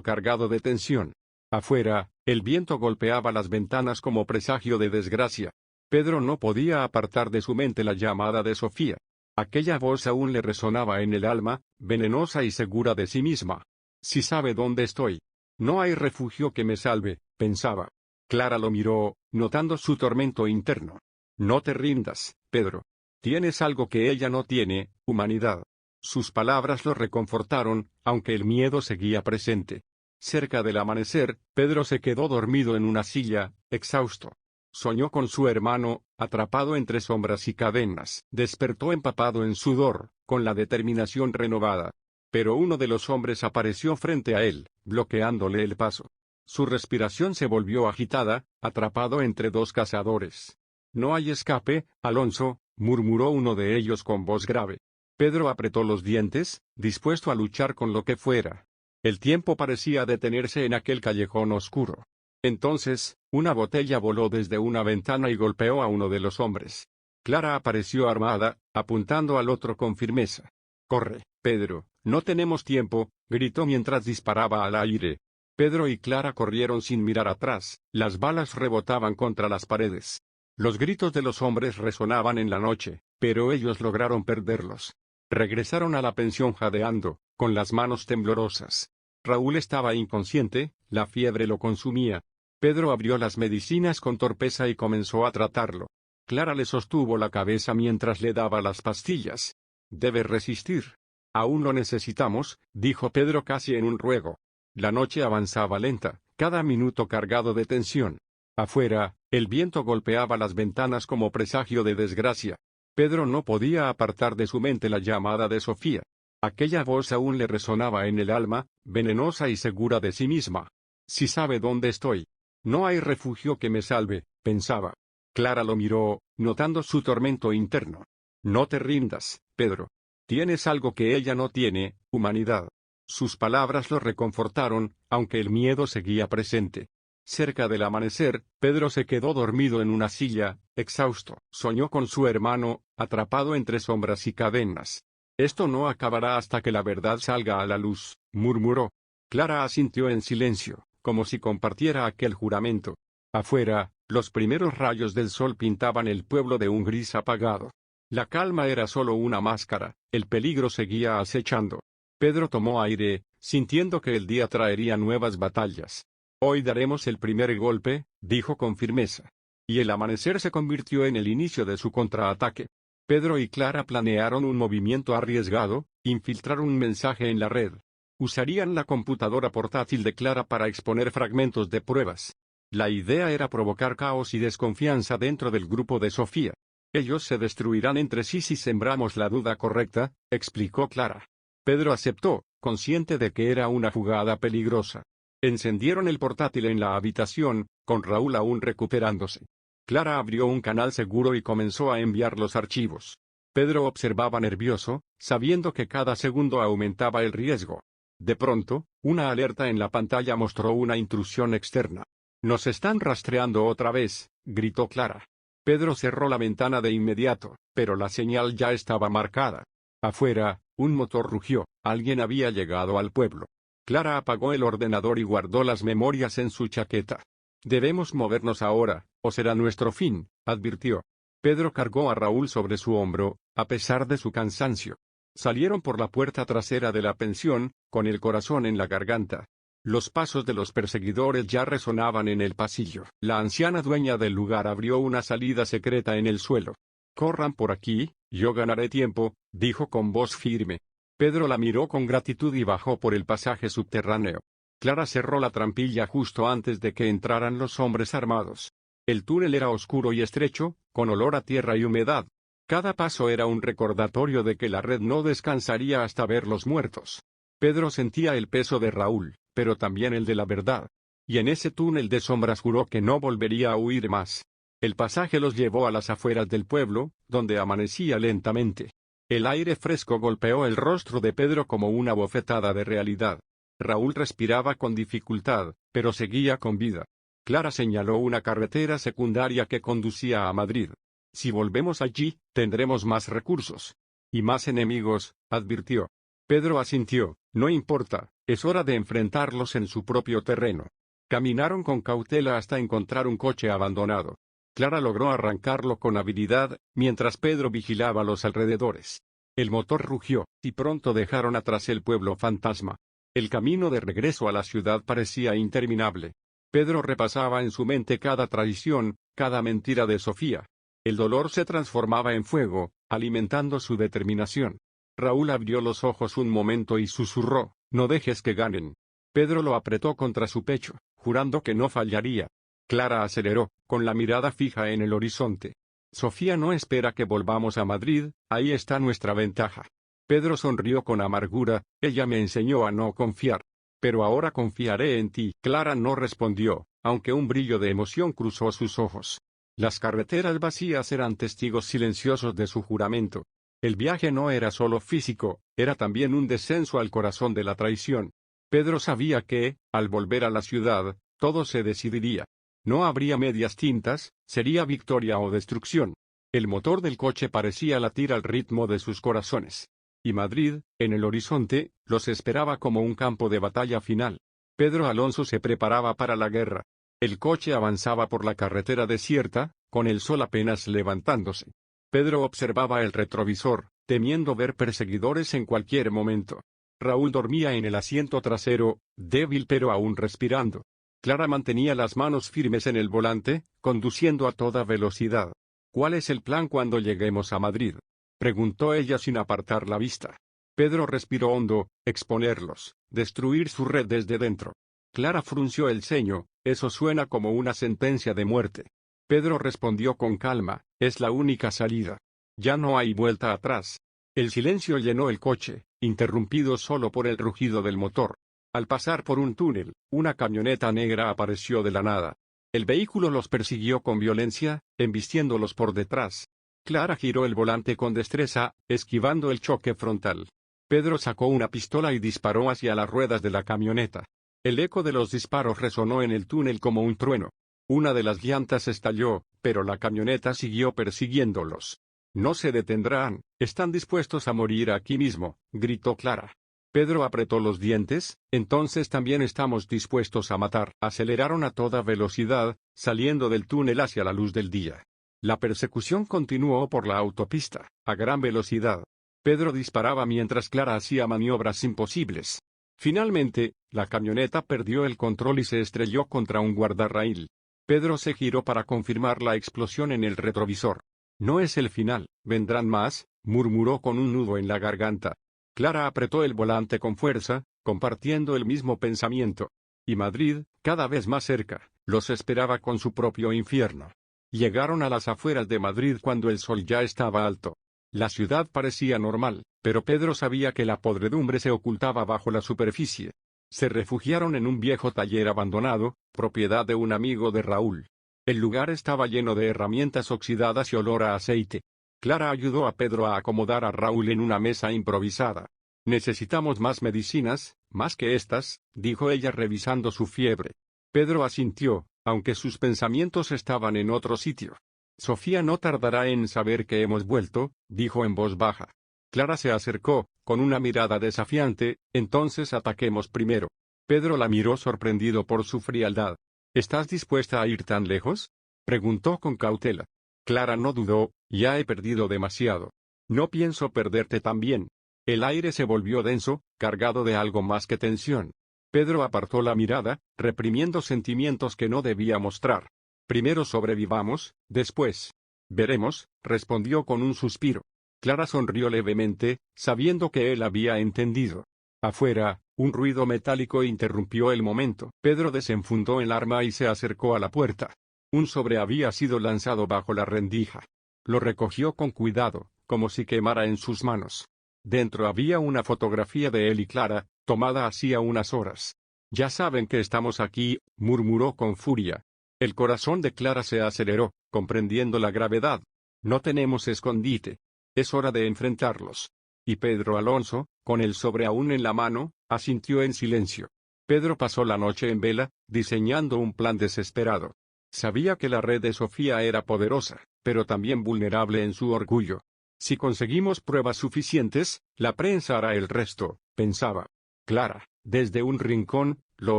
cargado de tensión. Afuera, el viento golpeaba las ventanas como presagio de desgracia. Pedro no podía apartar de su mente la llamada de Sofía. Aquella voz aún le resonaba en el alma, venenosa y segura de sí misma. Si sabe dónde estoy. No hay refugio que me salve, pensaba. Clara lo miró, notando su tormento interno. No te rindas, Pedro. Tienes algo que ella no tiene, humanidad. Sus palabras lo reconfortaron, aunque el miedo seguía presente. Cerca del amanecer, Pedro se quedó dormido en una silla, exhausto. Soñó con su hermano, atrapado entre sombras y cadenas. Despertó empapado en sudor, con la determinación renovada. Pero uno de los hombres apareció frente a él, bloqueándole el paso. Su respiración se volvió agitada, atrapado entre dos cazadores. No hay escape, Alonso, murmuró uno de ellos con voz grave. Pedro apretó los dientes, dispuesto a luchar con lo que fuera. El tiempo parecía detenerse en aquel callejón oscuro. Entonces, una botella voló desde una ventana y golpeó a uno de los hombres. Clara apareció armada, apuntando al otro con firmeza. «Corre, Pedro, no tenemos tiempo», gritó mientras disparaba al aire. Pedro y Clara corrieron sin mirar atrás, las balas rebotaban contra las paredes. Los gritos de los hombres resonaban en la noche, pero ellos lograron perderlos. Regresaron a la pensión jadeando, con las manos temblorosas. Raúl estaba inconsciente, la fiebre lo consumía. Pedro abrió las medicinas con torpeza y comenzó a tratarlo. Clara le sostuvo la cabeza mientras le daba las pastillas. Debe resistir. Aún lo necesitamos, dijo Pedro casi en un ruego. La noche avanzaba lenta, cada minuto cargado de tensión. Afuera, el viento golpeaba las ventanas como presagio de desgracia. Pedro no podía apartar de su mente la llamada de Sofía. Aquella voz aún le resonaba en el alma, venenosa y segura de sí misma. Si sabe dónde estoy. No hay refugio que me salve, pensaba. Clara lo miró, notando su tormento interno. No te rindas, Pedro. Tienes algo que ella no tiene, humanidad. Sus palabras lo reconfortaron, aunque el miedo seguía presente. Cerca del amanecer, Pedro se quedó dormido en una silla, exhausto. Soñó con su hermano, atrapado entre sombras y cadenas. Esto no acabará hasta que la verdad salga a la luz, murmuró. Clara asintió en silencio, como si compartiera aquel juramento. Afuera, los primeros rayos del sol pintaban el pueblo de un gris apagado. La calma era solo una máscara, el peligro seguía acechando. Pedro tomó aire, sintiendo que el día traería nuevas batallas. Hoy daremos el primer golpe, dijo con firmeza. Y el amanecer se convirtió en el inicio de su contraataque. Pedro y Clara planearon un movimiento arriesgado, infiltrar un mensaje en la red. Usarían la computadora portátil de Clara para exponer fragmentos de pruebas. La idea era provocar caos y desconfianza dentro del grupo de Sofía. Ellos se destruirán entre sí si sembramos la duda correcta, explicó Clara. Pedro aceptó, consciente de que era una jugada peligrosa. Encendieron el portátil en la habitación, con Raúl aún recuperándose. Clara abrió un canal seguro y comenzó a enviar los archivos. Pedro observaba nervioso, sabiendo que cada segundo aumentaba el riesgo. De pronto, una alerta en la pantalla mostró una intrusión externa. «Nos están rastreando otra vez», gritó Clara. Pedro cerró la ventana de inmediato, pero la señal ya estaba marcada. Afuera, un motor rugió, alguien había llegado al pueblo. Clara apagó el ordenador y guardó las memorias en su chaqueta. «Debemos movernos ahora, o será nuestro fin», advirtió. Pedro cargó a Raúl sobre su hombro, a pesar de su cansancio. Salieron por la puerta trasera de la pensión, con el corazón en la garganta. Los pasos de los perseguidores ya resonaban en el pasillo. La anciana dueña del lugar abrió una salida secreta en el suelo. «Corran por aquí, yo ganaré tiempo», dijo con voz firme. Pedro la miró con gratitud y bajó por el pasaje subterráneo. Clara cerró la trampilla justo antes de que entraran los hombres armados. El túnel era oscuro y estrecho, con olor a tierra y humedad. Cada paso era un recordatorio de que la red no descansaría hasta ver los muertos. Pedro sentía el peso de Raúl, pero también el de la verdad. Y en ese túnel de sombras juró que no volvería a huir más. El pasaje los llevó a las afueras del pueblo, donde amanecía lentamente. El aire fresco golpeó el rostro de Pedro como una bofetada de realidad. Raúl respiraba con dificultad, pero seguía con vida. Clara señaló una carretera secundaria que conducía a Madrid. Si volvemos allí, tendremos más recursos. Y más enemigos, advirtió. Pedro asintió. No importa, es hora de enfrentarlos en su propio terreno. Caminaron con cautela hasta encontrar un coche abandonado. Clara logró arrancarlo con habilidad, mientras Pedro vigilaba los alrededores. El motor rugió, y pronto dejaron atrás el pueblo fantasma. El camino de regreso a la ciudad parecía interminable. Pedro repasaba en su mente cada traición, cada mentira de Sofía. El dolor se transformaba en fuego, alimentando su determinación. Raúl abrió los ojos un momento y susurró, «No dejes que ganen». Pedro lo apretó contra su pecho, jurando que no fallaría. Clara aceleró, con la mirada fija en el horizonte. «Sofía no espera que volvamos a Madrid, ahí está nuestra ventaja». Pedro sonrió con amargura, «Ella me enseñó a no confiar. Pero ahora confiaré en ti». Clara no respondió, aunque un brillo de emoción cruzó sus ojos. Las carreteras vacías eran testigos silenciosos de su juramento. El viaje no era solo físico, era también un descenso al corazón de la traición. Pedro sabía que, al volver a la ciudad, todo se decidiría. No habría medias tintas, sería victoria o destrucción. El motor del coche parecía latir al ritmo de sus corazones. Y Madrid, en el horizonte, los esperaba como un campo de batalla final. Pedro Alonso se preparaba para la guerra. El coche avanzaba por la carretera desierta, con el sol apenas levantándose. Pedro observaba el retrovisor, temiendo ver perseguidores en cualquier momento. Raúl dormía en el asiento trasero, débil pero aún respirando. Clara mantenía las manos firmes en el volante, conduciendo a toda velocidad. «¿Cuál es el plan cuando lleguemos a Madrid?», preguntó ella sin apartar la vista. Pedro respiró hondo. «Exponerlos, destruir su red desde dentro». Clara frunció el ceño. «Eso suena como una sentencia de muerte». Pedro respondió con calma, «Es la única salida. Ya no hay vuelta atrás». El silencio llenó el coche, interrumpido solo por el rugido del motor. Al pasar por un túnel, una camioneta negra apareció de la nada. El vehículo los persiguió con violencia, embistiéndolos por detrás. Clara giró el volante con destreza, esquivando el choque frontal. Pedro sacó una pistola y disparó hacia las ruedas de la camioneta. El eco de los disparos resonó en el túnel como un trueno. Una de las llantas estalló, pero la camioneta siguió persiguiéndolos. «No se detendrán, están dispuestos a morir aquí mismo», gritó Clara. Pedro apretó los dientes. «Entonces también estamos dispuestos a matar». Aceleraron a toda velocidad, saliendo del túnel hacia la luz del día. La persecución continuó por la autopista, a gran velocidad. Pedro disparaba mientras Clara hacía maniobras imposibles. Finalmente, la camioneta perdió el control y se estrelló contra un guardarraíl. Pedro se giró para confirmar la explosión en el retrovisor. «No es el final, vendrán más», murmuró con un nudo en la garganta. Clara apretó el volante con fuerza, compartiendo el mismo pensamiento. Y Madrid, cada vez más cerca, los esperaba con su propio infierno. Llegaron a las afueras de Madrid cuando el sol ya estaba alto. La ciudad parecía normal, pero Pedro sabía que la podredumbre se ocultaba bajo la superficie. Se refugiaron en un viejo taller abandonado, propiedad de un amigo de Raúl. El lugar estaba lleno de herramientas oxidadas y olor a aceite. Clara ayudó a Pedro a acomodar a Raúl en una mesa improvisada. «Necesitamos más medicinas, más que estas», dijo ella revisando su fiebre. Pedro asintió, aunque sus pensamientos estaban en otro sitio. «Sofía no tardará en saber que hemos vuelto», dijo en voz baja. Clara se acercó, con una mirada desafiante. «Entonces ataquemos primero». Pedro la miró sorprendido por su frialdad. «¿Estás dispuesta a ir tan lejos?», preguntó con cautela. Clara no dudó. «Ya he perdido demasiado. No pienso perderte también». El aire se volvió denso, cargado de algo más que tensión. Pedro apartó la mirada, reprimiendo sentimientos que no debía mostrar. «Primero sobrevivamos, después veremos», respondió con un suspiro. Clara sonrió levemente, sabiendo que él había entendido. Afuera, un ruido metálico interrumpió el momento. Pedro desenfundó el arma y se acercó a la puerta. Un sobre había sido lanzado bajo la rendija. Lo recogió con cuidado, como si quemara en sus manos. Dentro había una fotografía de él y Clara, tomada hacía unas horas. «Ya saben que estamos aquí», murmuró con furia. El corazón de Clara se aceleró, comprendiendo la gravedad. «No tenemos escondite. Es hora de enfrentarlos». y Pedro Alonso, con el sobre aún en la mano, asintió en silencio. Pedro pasó la noche en vela, diseñando un plan desesperado. Sabía que la red de Sofía era poderosa, pero también vulnerable en su orgullo. Si conseguimos pruebas suficientes, la prensa hará el resto, pensaba. Clara, desde un rincón, lo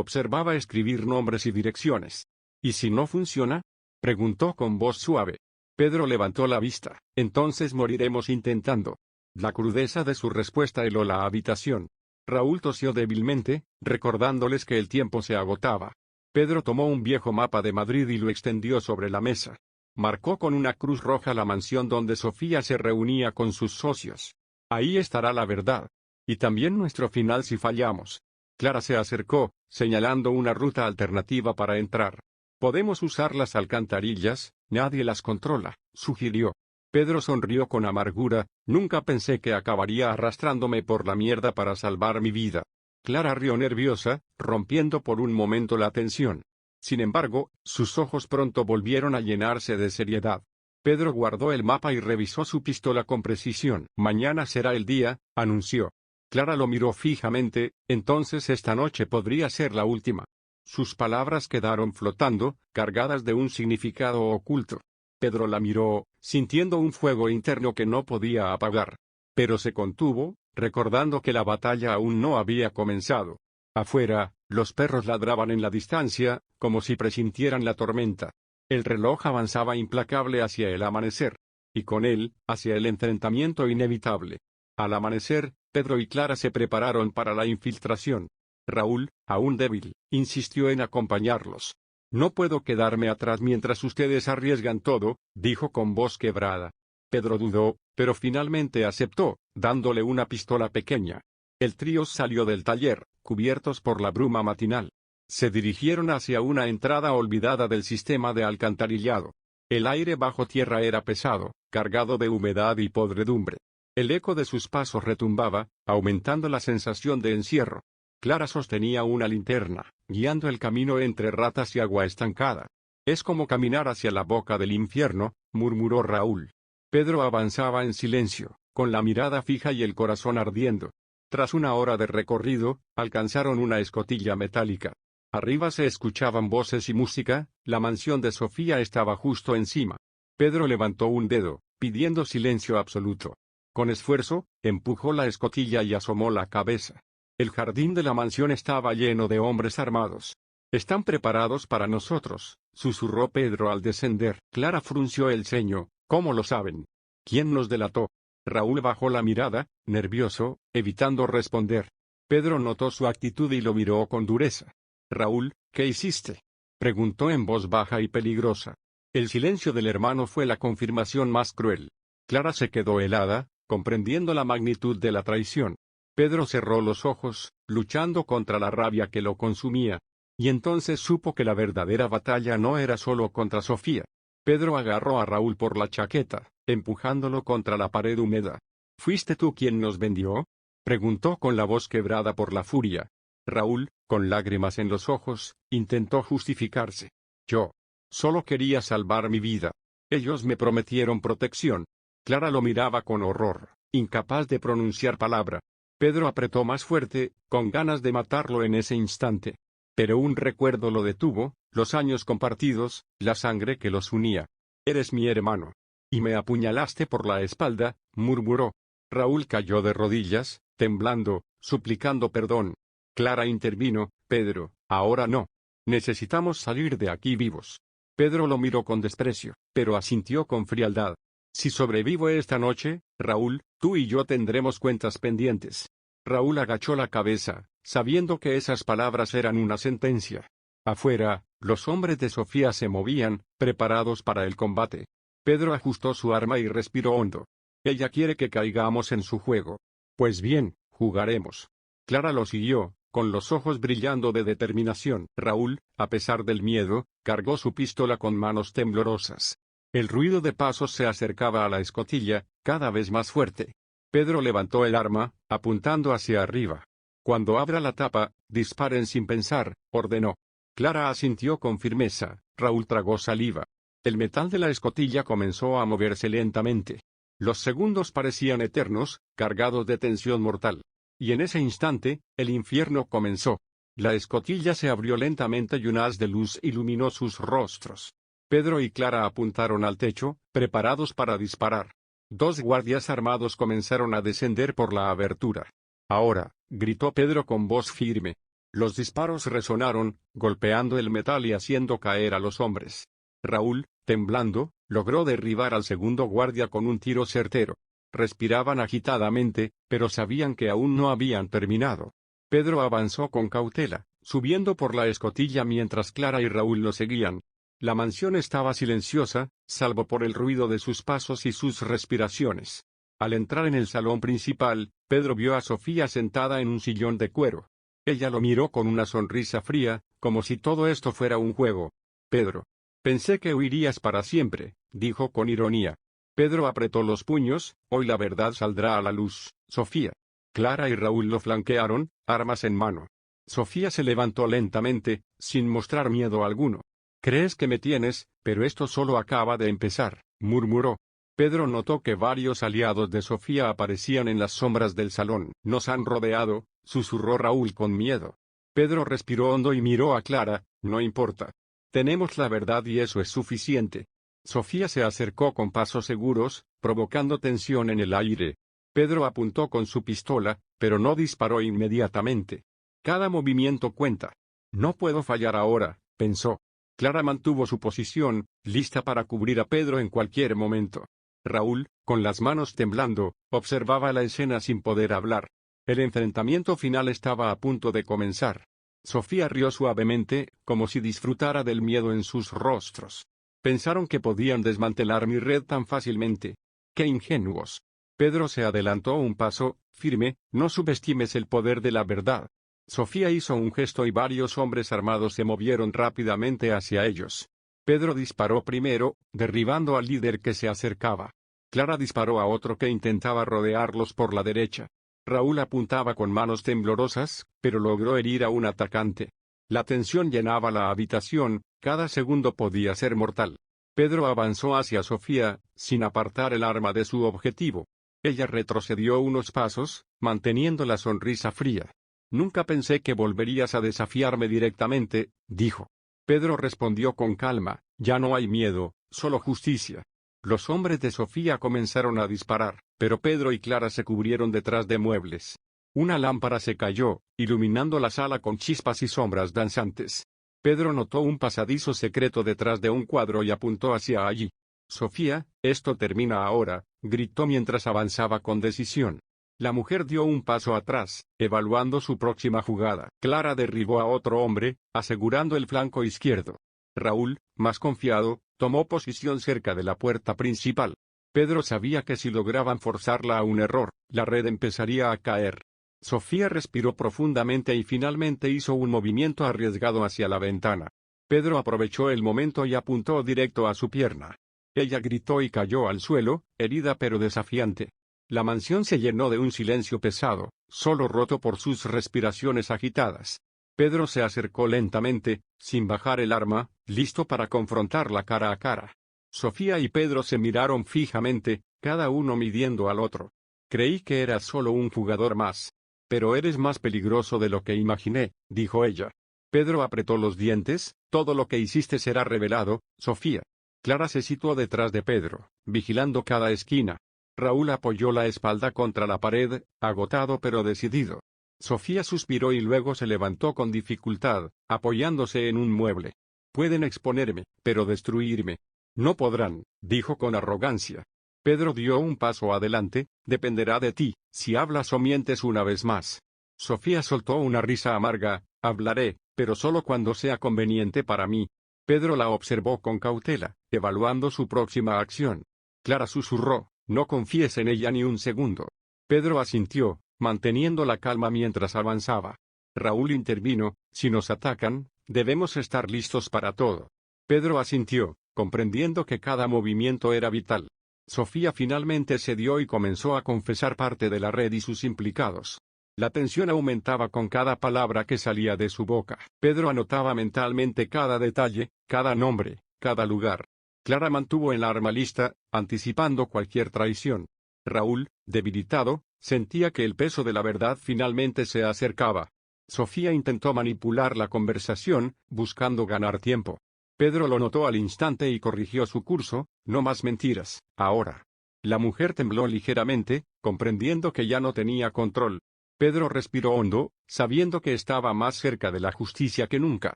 observaba escribir nombres y direcciones. ¿Y si no funciona? Preguntó con voz suave. Pedro levantó la vista. Entonces moriremos intentando. La crudeza de su respuesta heló la habitación. Raúl tosió débilmente, recordándoles que el tiempo se agotaba. Pedro tomó un viejo mapa de Madrid y lo extendió sobre la mesa. Marcó con una cruz roja la mansión donde Sofía se reunía con sus socios. Ahí estará la verdad. Y también nuestro final si fallamos. Clara se acercó, señalando una ruta alternativa para entrar. Podemos usar las alcantarillas, nadie las controla, sugirió. Pedro sonrió con amargura, nunca pensé que acabaría arrastrándome por la mierda para salvar mi vida. Clara rió nerviosa, rompiendo por un momento la tensión. Sin embargo, sus ojos pronto volvieron a llenarse de seriedad. Pedro guardó el mapa y revisó su pistola con precisión. Mañana será el día, anunció. Clara lo miró fijamente, entonces esta noche podría ser la última. Sus palabras quedaron flotando, cargadas de un significado oculto. Pedro la miró, sintiendo un fuego interno que no podía apagar. Pero se contuvo, recordando que la batalla aún no había comenzado. Afuera, los perros ladraban en la distancia, como si presintieran la tormenta. El reloj avanzaba implacable hacia el amanecer. Y con él, hacia el enfrentamiento inevitable. Al amanecer, Pedro y Clara se prepararon para la infiltración. Raúl, aún débil, insistió en acompañarlos. No puedo quedarme atrás mientras ustedes arriesgan todo, dijo con voz quebrada. Pedro dudó, pero finalmente aceptó, dándole una pistola pequeña. El trío salió del taller, cubiertos por la bruma matinal. Se dirigieron hacia una entrada olvidada del sistema de alcantarillado. El aire bajo tierra era pesado, cargado de humedad y podredumbre. El eco de sus pasos retumbaba, aumentando la sensación de encierro. Clara sostenía una linterna, guiando el camino entre ratas y agua estancada. Es como caminar hacia la boca del infierno, murmuró Raúl. Pedro avanzaba en silencio, con la mirada fija y el corazón ardiendo. Tras una hora de recorrido, alcanzaron una escotilla metálica. Arriba se escuchaban voces y música, la mansión de Sofía estaba justo encima. Pedro levantó un dedo, pidiendo silencio absoluto. Con esfuerzo, empujó la escotilla y asomó la cabeza. El jardín de la mansión estaba lleno de hombres armados. «Están preparados para nosotros», susurró Pedro al descender. Clara frunció el ceño. «¿Cómo lo saben? ¿Quién nos delató?» Raúl bajó la mirada, nervioso, evitando responder. Pedro notó su actitud y lo miró con dureza. «Raúl, ¿qué hiciste?», preguntó en voz baja y peligrosa. El silencio del hermano fue la confirmación más cruel. Clara se quedó helada, comprendiendo la magnitud de la traición. Pedro cerró los ojos, luchando contra la rabia que lo consumía. Y entonces supo que la verdadera batalla no era solo contra Sofía. Pedro agarró a Raúl por la chaqueta, empujándolo contra la pared húmeda. «¿Fuiste tú quien nos vendió?», preguntó con la voz quebrada por la furia. Raúl, con lágrimas en los ojos, intentó justificarse. «Yo solo quería salvar mi vida. Ellos me prometieron protección». Clara lo miraba con horror, incapaz de pronunciar palabra. Pedro apretó más fuerte, con ganas de matarlo en ese instante. Pero un recuerdo lo detuvo, los años compartidos, la sangre que los unía. «Eres mi hermano. Y me apuñalaste por la espalda», murmuró. Raúl cayó de rodillas, temblando, suplicando perdón. Clara intervino. «Pedro, ahora no. Necesitamos salir de aquí vivos». Pedro lo miró con desprecio, pero asintió con frialdad. «Si sobrevivo esta noche, Raúl, tú y yo tendremos cuentas pendientes». Raúl agachó la cabeza, sabiendo que esas palabras eran una sentencia. Afuera, los hombres de Sofía se movían, preparados para el combate. Pedro ajustó su arma y respiró hondo. «Ella quiere que caigamos en su juego. Pues bien, jugaremos». Clara lo siguió, con los ojos brillando de determinación. Raúl, a pesar del miedo, cargó su pistola con manos temblorosas. El ruido de pasos se acercaba a la escotilla, cada vez más fuerte. Pedro levantó el arma, apuntando hacia arriba. «Cuando abra la tapa, disparen sin pensar», ordenó. Clara asintió con firmeza. Raúl tragó saliva. El metal de la escotilla comenzó a moverse lentamente. Los segundos parecían eternos, cargados de tensión mortal. Y en ese instante, el infierno comenzó. La escotilla se abrió lentamente y un haz de luz iluminó sus rostros. Pedro y Clara apuntaron al techo, preparados para disparar. Dos guardias armados comenzaron a descender por la abertura. Ahora, gritó Pedro con voz firme. Los disparos resonaron, golpeando el metal y haciendo caer a los hombres. Raúl, temblando, logró derribar al segundo guardia con un tiro certero. Respiraban agitadamente, pero sabían que aún no habían terminado. Pedro avanzó con cautela, subiendo por la escotilla mientras Clara y Raúl lo seguían. La mansión estaba silenciosa, salvo por el ruido de sus pasos y sus respiraciones. Al entrar en el salón principal, Pedro vio a Sofía sentada en un sillón de cuero. Ella lo miró con una sonrisa fría, como si todo esto fuera un juego. Pedro. Pensé que huirías para siempre, dijo con ironía. Pedro apretó los puños, hoy la verdad saldrá a la luz, Sofía. Clara y Raúl lo flanquearon, armas en mano. Sofía se levantó lentamente, sin mostrar miedo alguno. «Crees que me tienes, pero esto solo acaba de empezar», murmuró. Pedro notó que varios aliados de Sofía aparecían en las sombras del salón. «Nos han rodeado», susurró Raúl con miedo. Pedro respiró hondo y miró a Clara. «No importa. Tenemos la verdad y eso es suficiente». Sofía se acercó con pasos seguros, provocando tensión en el aire. Pedro apuntó con su pistola, pero no disparó inmediatamente. Cada movimiento cuenta. «No puedo fallar ahora», pensó. Clara mantuvo su posición, lista para cubrir a Pedro en cualquier momento. Raúl, con las manos temblando, observaba la escena sin poder hablar. El enfrentamiento final estaba a punto de comenzar. Sofía rió suavemente, como si disfrutara del miedo en sus rostros. Pensaron que podían desmantelar mi red tan fácilmente. ¡Qué ingenuos! Pedro se adelantó un paso, firme. «No subestimes el poder de la verdad». Sofía hizo un gesto y varios hombres armados se movieron rápidamente hacia ellos. Pedro disparó primero, derribando al líder que se acercaba. Clara disparó a otro que intentaba rodearlos por la derecha. Raúl apuntaba con manos temblorosas, pero logró herir a un atacante. La tensión llenaba la habitación, cada segundo podía ser mortal. Pedro avanzó hacia Sofía, sin apartar el arma de su objetivo. Ella retrocedió unos pasos, manteniendo la sonrisa fría. «Nunca pensé que volverías a desafiarme directamente», dijo. Pedro respondió con calma. «Ya no hay miedo, solo justicia». Los hombres de Sofía comenzaron a disparar, pero Pedro y Clara se cubrieron detrás de muebles. Una lámpara se cayó, iluminando la sala con chispas y sombras danzantes. Pedro notó un pasadizo secreto detrás de un cuadro y apuntó hacia allí. «Sofía, esto termina ahora», gritó mientras avanzaba con decisión. La mujer dio un paso atrás, evaluando su próxima jugada. Clara derribó a otro hombre, asegurando el flanco izquierdo. Raúl, más confiado, tomó posición cerca de la puerta principal. Pedro sabía que si lograban forzarla a un error, la red empezaría a caer. Sofía respiró profundamente y finalmente hizo un movimiento arriesgado hacia la ventana. Pedro aprovechó el momento y apuntó directo a su pierna. Ella gritó y cayó al suelo, herida pero desafiante. La mansión se llenó de un silencio pesado, solo roto por sus respiraciones agitadas. Pedro se acercó lentamente, sin bajar el arma, listo para confrontarla cara a cara. Sofía y Pedro se miraron fijamente, cada uno midiendo al otro. «Creí que eras solo un jugador más. Pero eres más peligroso de lo que imaginé», dijo ella. Pedro apretó los dientes. «Todo lo que hiciste será revelado, Sofía». Clara se situó detrás de Pedro, vigilando cada esquina. Raúl apoyó la espalda contra la pared, agotado pero decidido. Sofía suspiró y luego se levantó con dificultad, apoyándose en un mueble. «Pueden exponerme, pero destruirme no podrán», dijo con arrogancia. Pedro dio un paso adelante. «Dependerá de ti, si hablas o mientes una vez más». Sofía soltó una risa amarga. «Hablaré, pero solo cuando sea conveniente para mí». Pedro la observó con cautela, evaluando su próxima acción. Clara susurró: «No confíes en ella ni un segundo». Pedro asintió, manteniendo la calma mientras avanzaba. Raúl intervino: «Si nos atacan, debemos estar listos para todo». Pedro asintió, comprendiendo que cada movimiento era vital. Sofía finalmente cedió y comenzó a confesar parte de la red y sus implicados. La tensión aumentaba con cada palabra que salía de su boca. Pedro anotaba mentalmente cada detalle, cada nombre, cada lugar. Clara mantuvo el arma lista, anticipando cualquier traición. Raúl, debilitado, sentía que el peso de la verdad finalmente se acercaba. Sofía intentó manipular la conversación, buscando ganar tiempo. Pedro lo notó al instante y corrigió su curso: no más mentiras, ahora. La mujer tembló ligeramente, comprendiendo que ya no tenía control. Pedro respiró hondo, sabiendo que estaba más cerca de la justicia que nunca.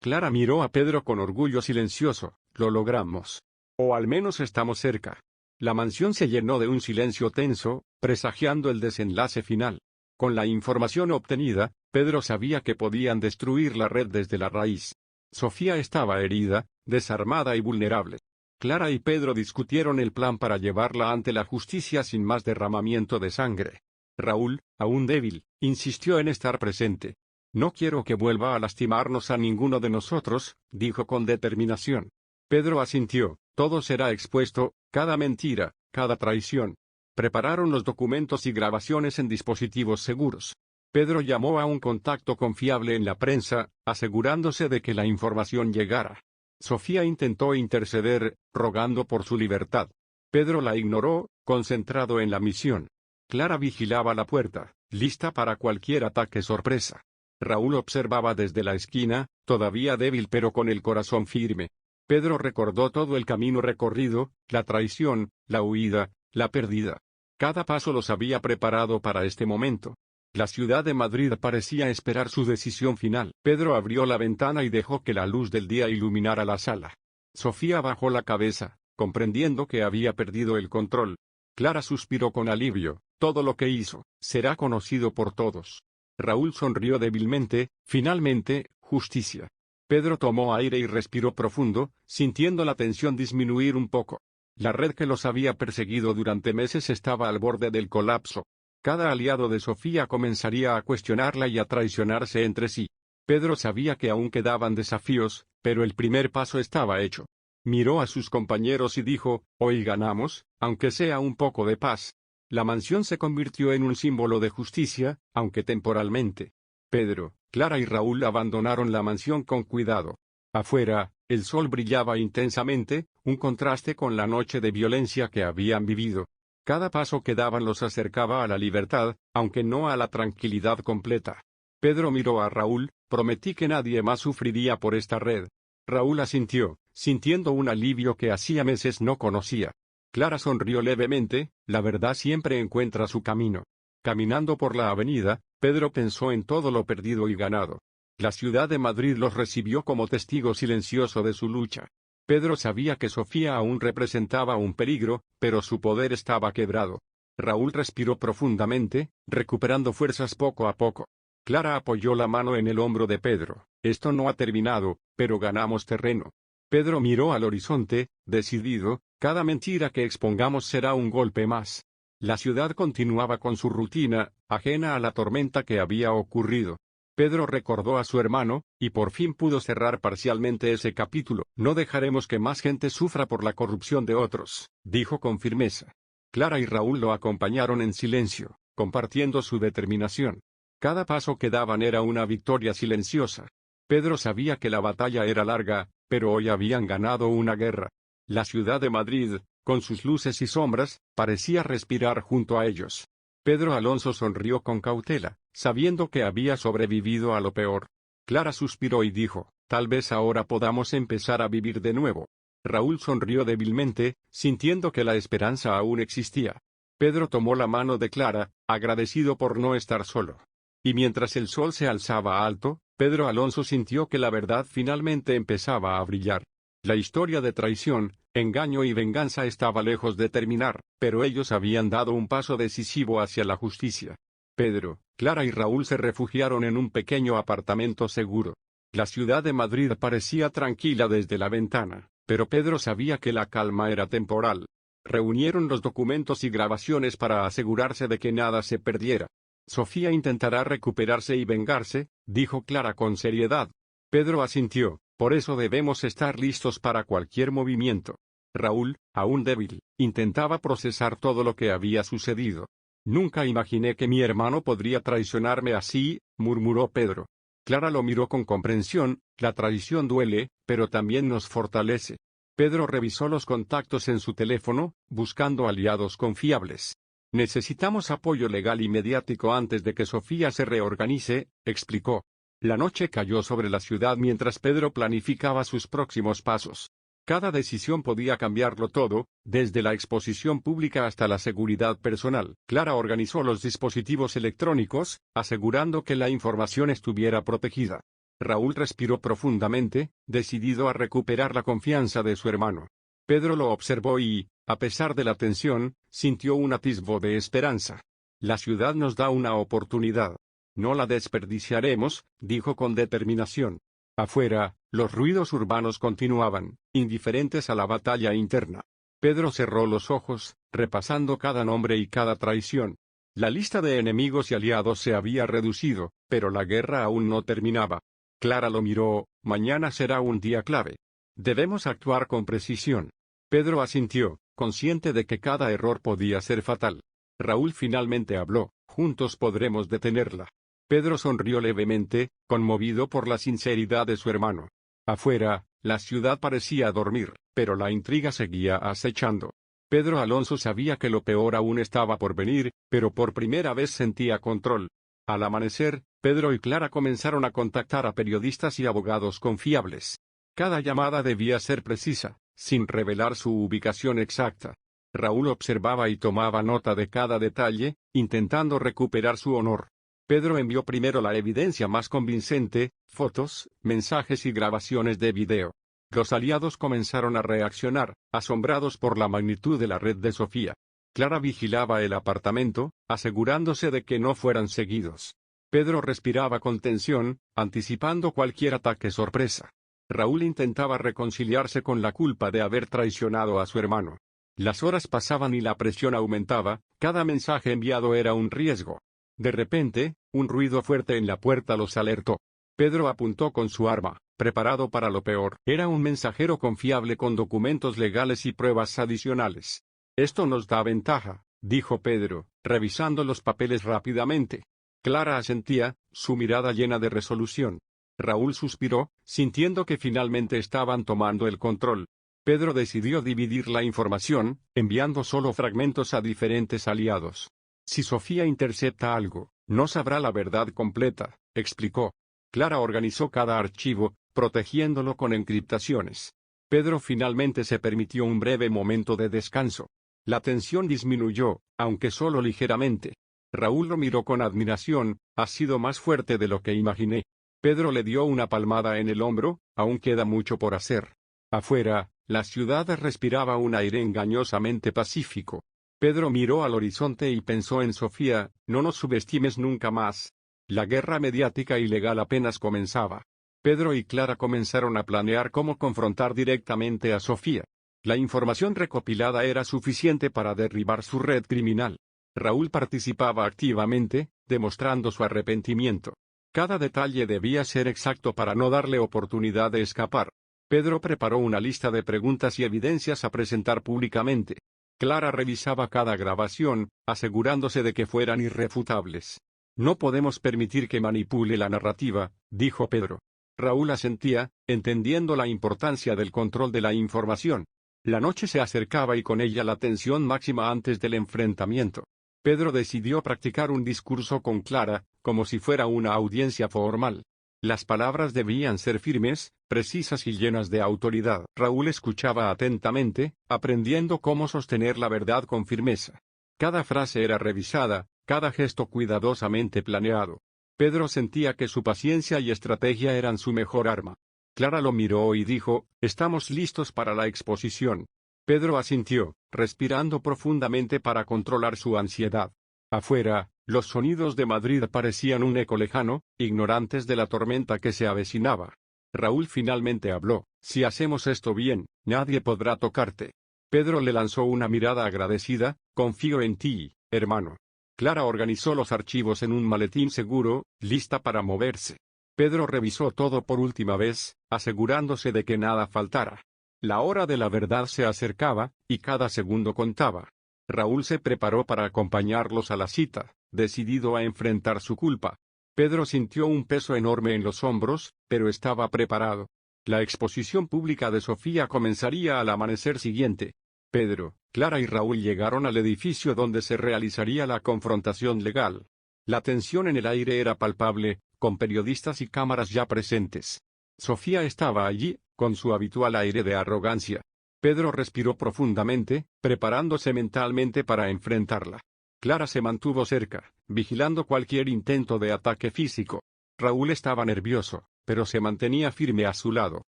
Clara miró a Pedro con orgullo silencioso: lo logramos. O al menos estamos cerca. La mansión se llenó de un silencio tenso, presagiando el desenlace final. Con la información obtenida, Pedro sabía que podían destruir la red desde la raíz. Sofía estaba herida, desarmada y vulnerable. Clara y Pedro discutieron el plan para llevarla ante la justicia sin más derramamiento de sangre. Raúl, aún débil, insistió en estar presente. No quiero que vuelva a lastimarnos a ninguno de nosotros, dijo con determinación. Pedro asintió: todo será expuesto, cada mentira, cada traición. Prepararon los documentos y grabaciones en dispositivos seguros. Pedro llamó a un contacto confiable en la prensa, asegurándose de que la información llegara. Sofía intentó interceder, rogando por su libertad. Pedro la ignoró, concentrado en la misión. Clara vigilaba la puerta, lista para cualquier ataque sorpresa. Raúl observaba desde la esquina, todavía débil pero con el corazón firme. Pedro recordó todo el camino recorrido, la traición, la huida, la pérdida. Cada paso los había preparado para este momento. La ciudad de Madrid parecía esperar su decisión final. Pedro abrió la ventana y dejó que la luz del día iluminara la sala. Sofía bajó la cabeza, comprendiendo que había perdido el control. Clara suspiró con alivio: todo lo que hizo será conocido por todos. Raúl sonrió débilmente: finalmente, justicia. Pedro tomó aire y respiró profundo, sintiendo la tensión disminuir un poco. La red que los había perseguido durante meses estaba al borde del colapso. Cada aliado de Sofía comenzaría a cuestionarla y a traicionarse entre sí. Pedro sabía que aún quedaban desafíos, pero el primer paso estaba hecho. Miró a sus compañeros y dijo: hoy ganamos, aunque sea un poco de paz. La mansión se convirtió en un símbolo de justicia, aunque temporalmente. Pedro, Clara y Raúl abandonaron la mansión con cuidado. Afuera, el sol brillaba intensamente, un contraste con la noche de violencia que habían vivido. Cada paso que daban los acercaba a la libertad, aunque no a la tranquilidad completa. Pedro miró a Raúl: prometí que nadie más sufriría por esta red. Raúl asintió, sintiendo un alivio que hacía meses no conocía. Clara sonrió levemente: la verdad siempre encuentra su camino. Caminando por la avenida, Pedro pensó en todo lo perdido y ganado. La ciudad de Madrid los recibió como testigo silencioso de su lucha. Pedro sabía que Sofía aún representaba un peligro, pero su poder estaba quebrado. Raúl respiró profundamente, recuperando fuerzas poco a poco. Clara apoyó la mano en el hombro de Pedro: esto no ha terminado, pero ganamos terreno. Pedro miró al horizonte, decidido: cada mentira que expongamos será un golpe más. La ciudad continuaba con su rutina, ajena a la tormenta que había ocurrido. Pedro recordó a su hermano, y por fin pudo cerrar parcialmente ese capítulo. No dejaremos que más gente sufra por la corrupción de otros, dijo con firmeza. Clara y Raúl lo acompañaron en silencio, compartiendo su determinación. Cada paso que daban era una victoria silenciosa. Pedro sabía que la batalla era larga, pero hoy habían ganado una guerra. La ciudad de Madrid, con sus luces y sombras, parecía respirar junto a ellos. Pedro Alonso sonrió con cautela, sabiendo que había sobrevivido a lo peor. Clara suspiró y dijo: tal vez ahora podamos empezar a vivir de nuevo. Raúl sonrió débilmente, sintiendo que la esperanza aún existía. Pedro tomó la mano de Clara, agradecido por no estar solo. Y mientras el sol se alzaba alto, Pedro Alonso sintió que la verdad finalmente empezaba a brillar. La historia de traición, engaño y venganza estaba lejos de terminar, pero ellos habían dado un paso decisivo hacia la justicia. Pedro, Clara y Raúl se refugiaron en un pequeño apartamento seguro. La ciudad de Madrid parecía tranquila desde la ventana, pero Pedro sabía que la calma era temporal. Reunieron los documentos y grabaciones para asegurarse de que nada se perdiera. Sofía intentará recuperarse y vengarse, dijo Clara con seriedad. Pedro asintió: por eso debemos estar listos para cualquier movimiento. Raúl, aún débil, intentaba procesar todo lo que había sucedido. Nunca imaginé que mi hermano podría traicionarme así, murmuró Pedro. Clara lo miró con comprensión: la traición duele, pero también nos fortalece. Pedro revisó los contactos en su teléfono, buscando aliados confiables. Necesitamos apoyo legal y mediático antes de que Sofía se reorganice, explicó. La noche cayó sobre la ciudad mientras Pedro planificaba sus próximos pasos. Cada decisión podía cambiarlo todo, desde la exposición pública hasta la seguridad personal. Clara organizó los dispositivos electrónicos, asegurando que la información estuviera protegida. Raúl respiró profundamente, decidido a recuperar la confianza de su hermano. Pedro lo observó y, a pesar de la tensión, sintió un atisbo de esperanza. La ciudad nos da una oportunidad. No la desperdiciaremos, dijo con determinación. Afuera, los ruidos urbanos continuaban, indiferentes a la batalla interna. Pedro cerró los ojos, repasando cada nombre y cada traición. La lista de enemigos y aliados se había reducido, pero la guerra aún no terminaba. Clara lo miró, mañana será un día clave. Debemos actuar con precisión. Pedro asintió, consciente de que cada error podía ser fatal. Raúl finalmente habló, juntos podremos detenerla. Pedro sonrió levemente, conmovido por la sinceridad de su hermano. Afuera, la ciudad parecía dormir, pero la intriga seguía acechando. Pedro Alonso sabía que lo peor aún estaba por venir, pero por primera vez sentía control. Al amanecer, Pedro y Clara comenzaron a contactar a periodistas y abogados confiables. Cada llamada debía ser precisa, sin revelar su ubicación exacta. Raúl observaba y tomaba nota de cada detalle, intentando recuperar su honor. Pedro envió primero la evidencia más convincente, fotos, mensajes y grabaciones de video. Los aliados comenzaron a reaccionar, asombrados por la magnitud de la red de Sofía. Clara vigilaba el apartamento, asegurándose de que no fueran seguidos. Pedro respiraba con tensión, anticipando cualquier ataque sorpresa. Raúl intentaba reconciliarse con la culpa de haber traicionado a su hermano. Las horas pasaban y la presión aumentaba, cada mensaje enviado era un riesgo. De repente, un ruido fuerte en la puerta los alertó. Pedro apuntó con su arma, preparado para lo peor. Era un mensajero confiable con documentos legales y pruebas adicionales. Esto nos da ventaja, dijo Pedro, revisando los papeles rápidamente. Clara asentía, su mirada llena de resolución. Raúl suspiró, sintiendo que finalmente estaban tomando el control. Pedro decidió dividir la información, enviando solo fragmentos a diferentes aliados. Si Sofía intercepta algo, no sabrá la verdad completa, explicó. Clara organizó cada archivo, protegiéndolo con encriptaciones. Pedro finalmente se permitió un breve momento de descanso. La tensión disminuyó, aunque solo ligeramente. Raúl lo miró con admiración, ha sido más fuerte de lo que imaginé. Pedro le dio una palmada en el hombro, aún queda mucho por hacer. Afuera, la ciudad respiraba un aire engañosamente pacífico. Pedro miró al horizonte y pensó en Sofía, no nos subestimes nunca más. La guerra mediática y legal apenas comenzaba. Pedro y Clara comenzaron a planear cómo confrontar directamente a Sofía. La información recopilada era suficiente para derribar su red criminal. Raúl participaba activamente, demostrando su arrepentimiento. Cada detalle debía ser exacto para no darle oportunidad de escapar. Pedro preparó una lista de preguntas y evidencias a presentar públicamente. Clara revisaba cada grabación, asegurándose de que fueran irrefutables. No podemos permitir que manipule la narrativa, dijo Pedro. Raúl asentía, entendiendo la importancia del control de la información. La noche se acercaba y con ella la tensión máxima antes del enfrentamiento. Pedro decidió practicar un discurso con Clara, como si fuera una audiencia formal. Las palabras debían ser firmes, precisas y llenas de autoridad. Raúl escuchaba atentamente, aprendiendo cómo sostener la verdad con firmeza. Cada frase era revisada, cada gesto cuidadosamente planeado. Pedro sentía que su paciencia y estrategia eran su mejor arma. Clara lo miró y dijo, «Estamos listos para la exposición». Pedro asintió, respirando profundamente para controlar su ansiedad. Afuera, los sonidos de Madrid parecían un eco lejano, ignorantes de la tormenta que se avecinaba. Raúl finalmente habló, «Si hacemos esto bien, nadie podrá tocarte». Pedro le lanzó una mirada agradecida, «Confío en ti, hermano». Clara organizó los archivos en un maletín seguro, lista para moverse. Pedro revisó todo por última vez, asegurándose de que nada faltara. La hora de la verdad se acercaba, y cada segundo contaba. Raúl se preparó para acompañarlos a la cita, decidido a enfrentar su culpa. Pedro sintió un peso enorme en los hombros, pero estaba preparado. La exposición pública de Sofía comenzaría al amanecer siguiente. Pedro, Clara y Raúl llegaron al edificio donde se realizaría la confrontación legal. La tensión en el aire era palpable, con periodistas y cámaras ya presentes. Sofía estaba allí, con su habitual aire de arrogancia. Pedro respiró profundamente, preparándose mentalmente para enfrentarla. Clara se mantuvo cerca, vigilando cualquier intento de ataque físico. Raúl estaba nervioso, pero se mantenía firme a su lado.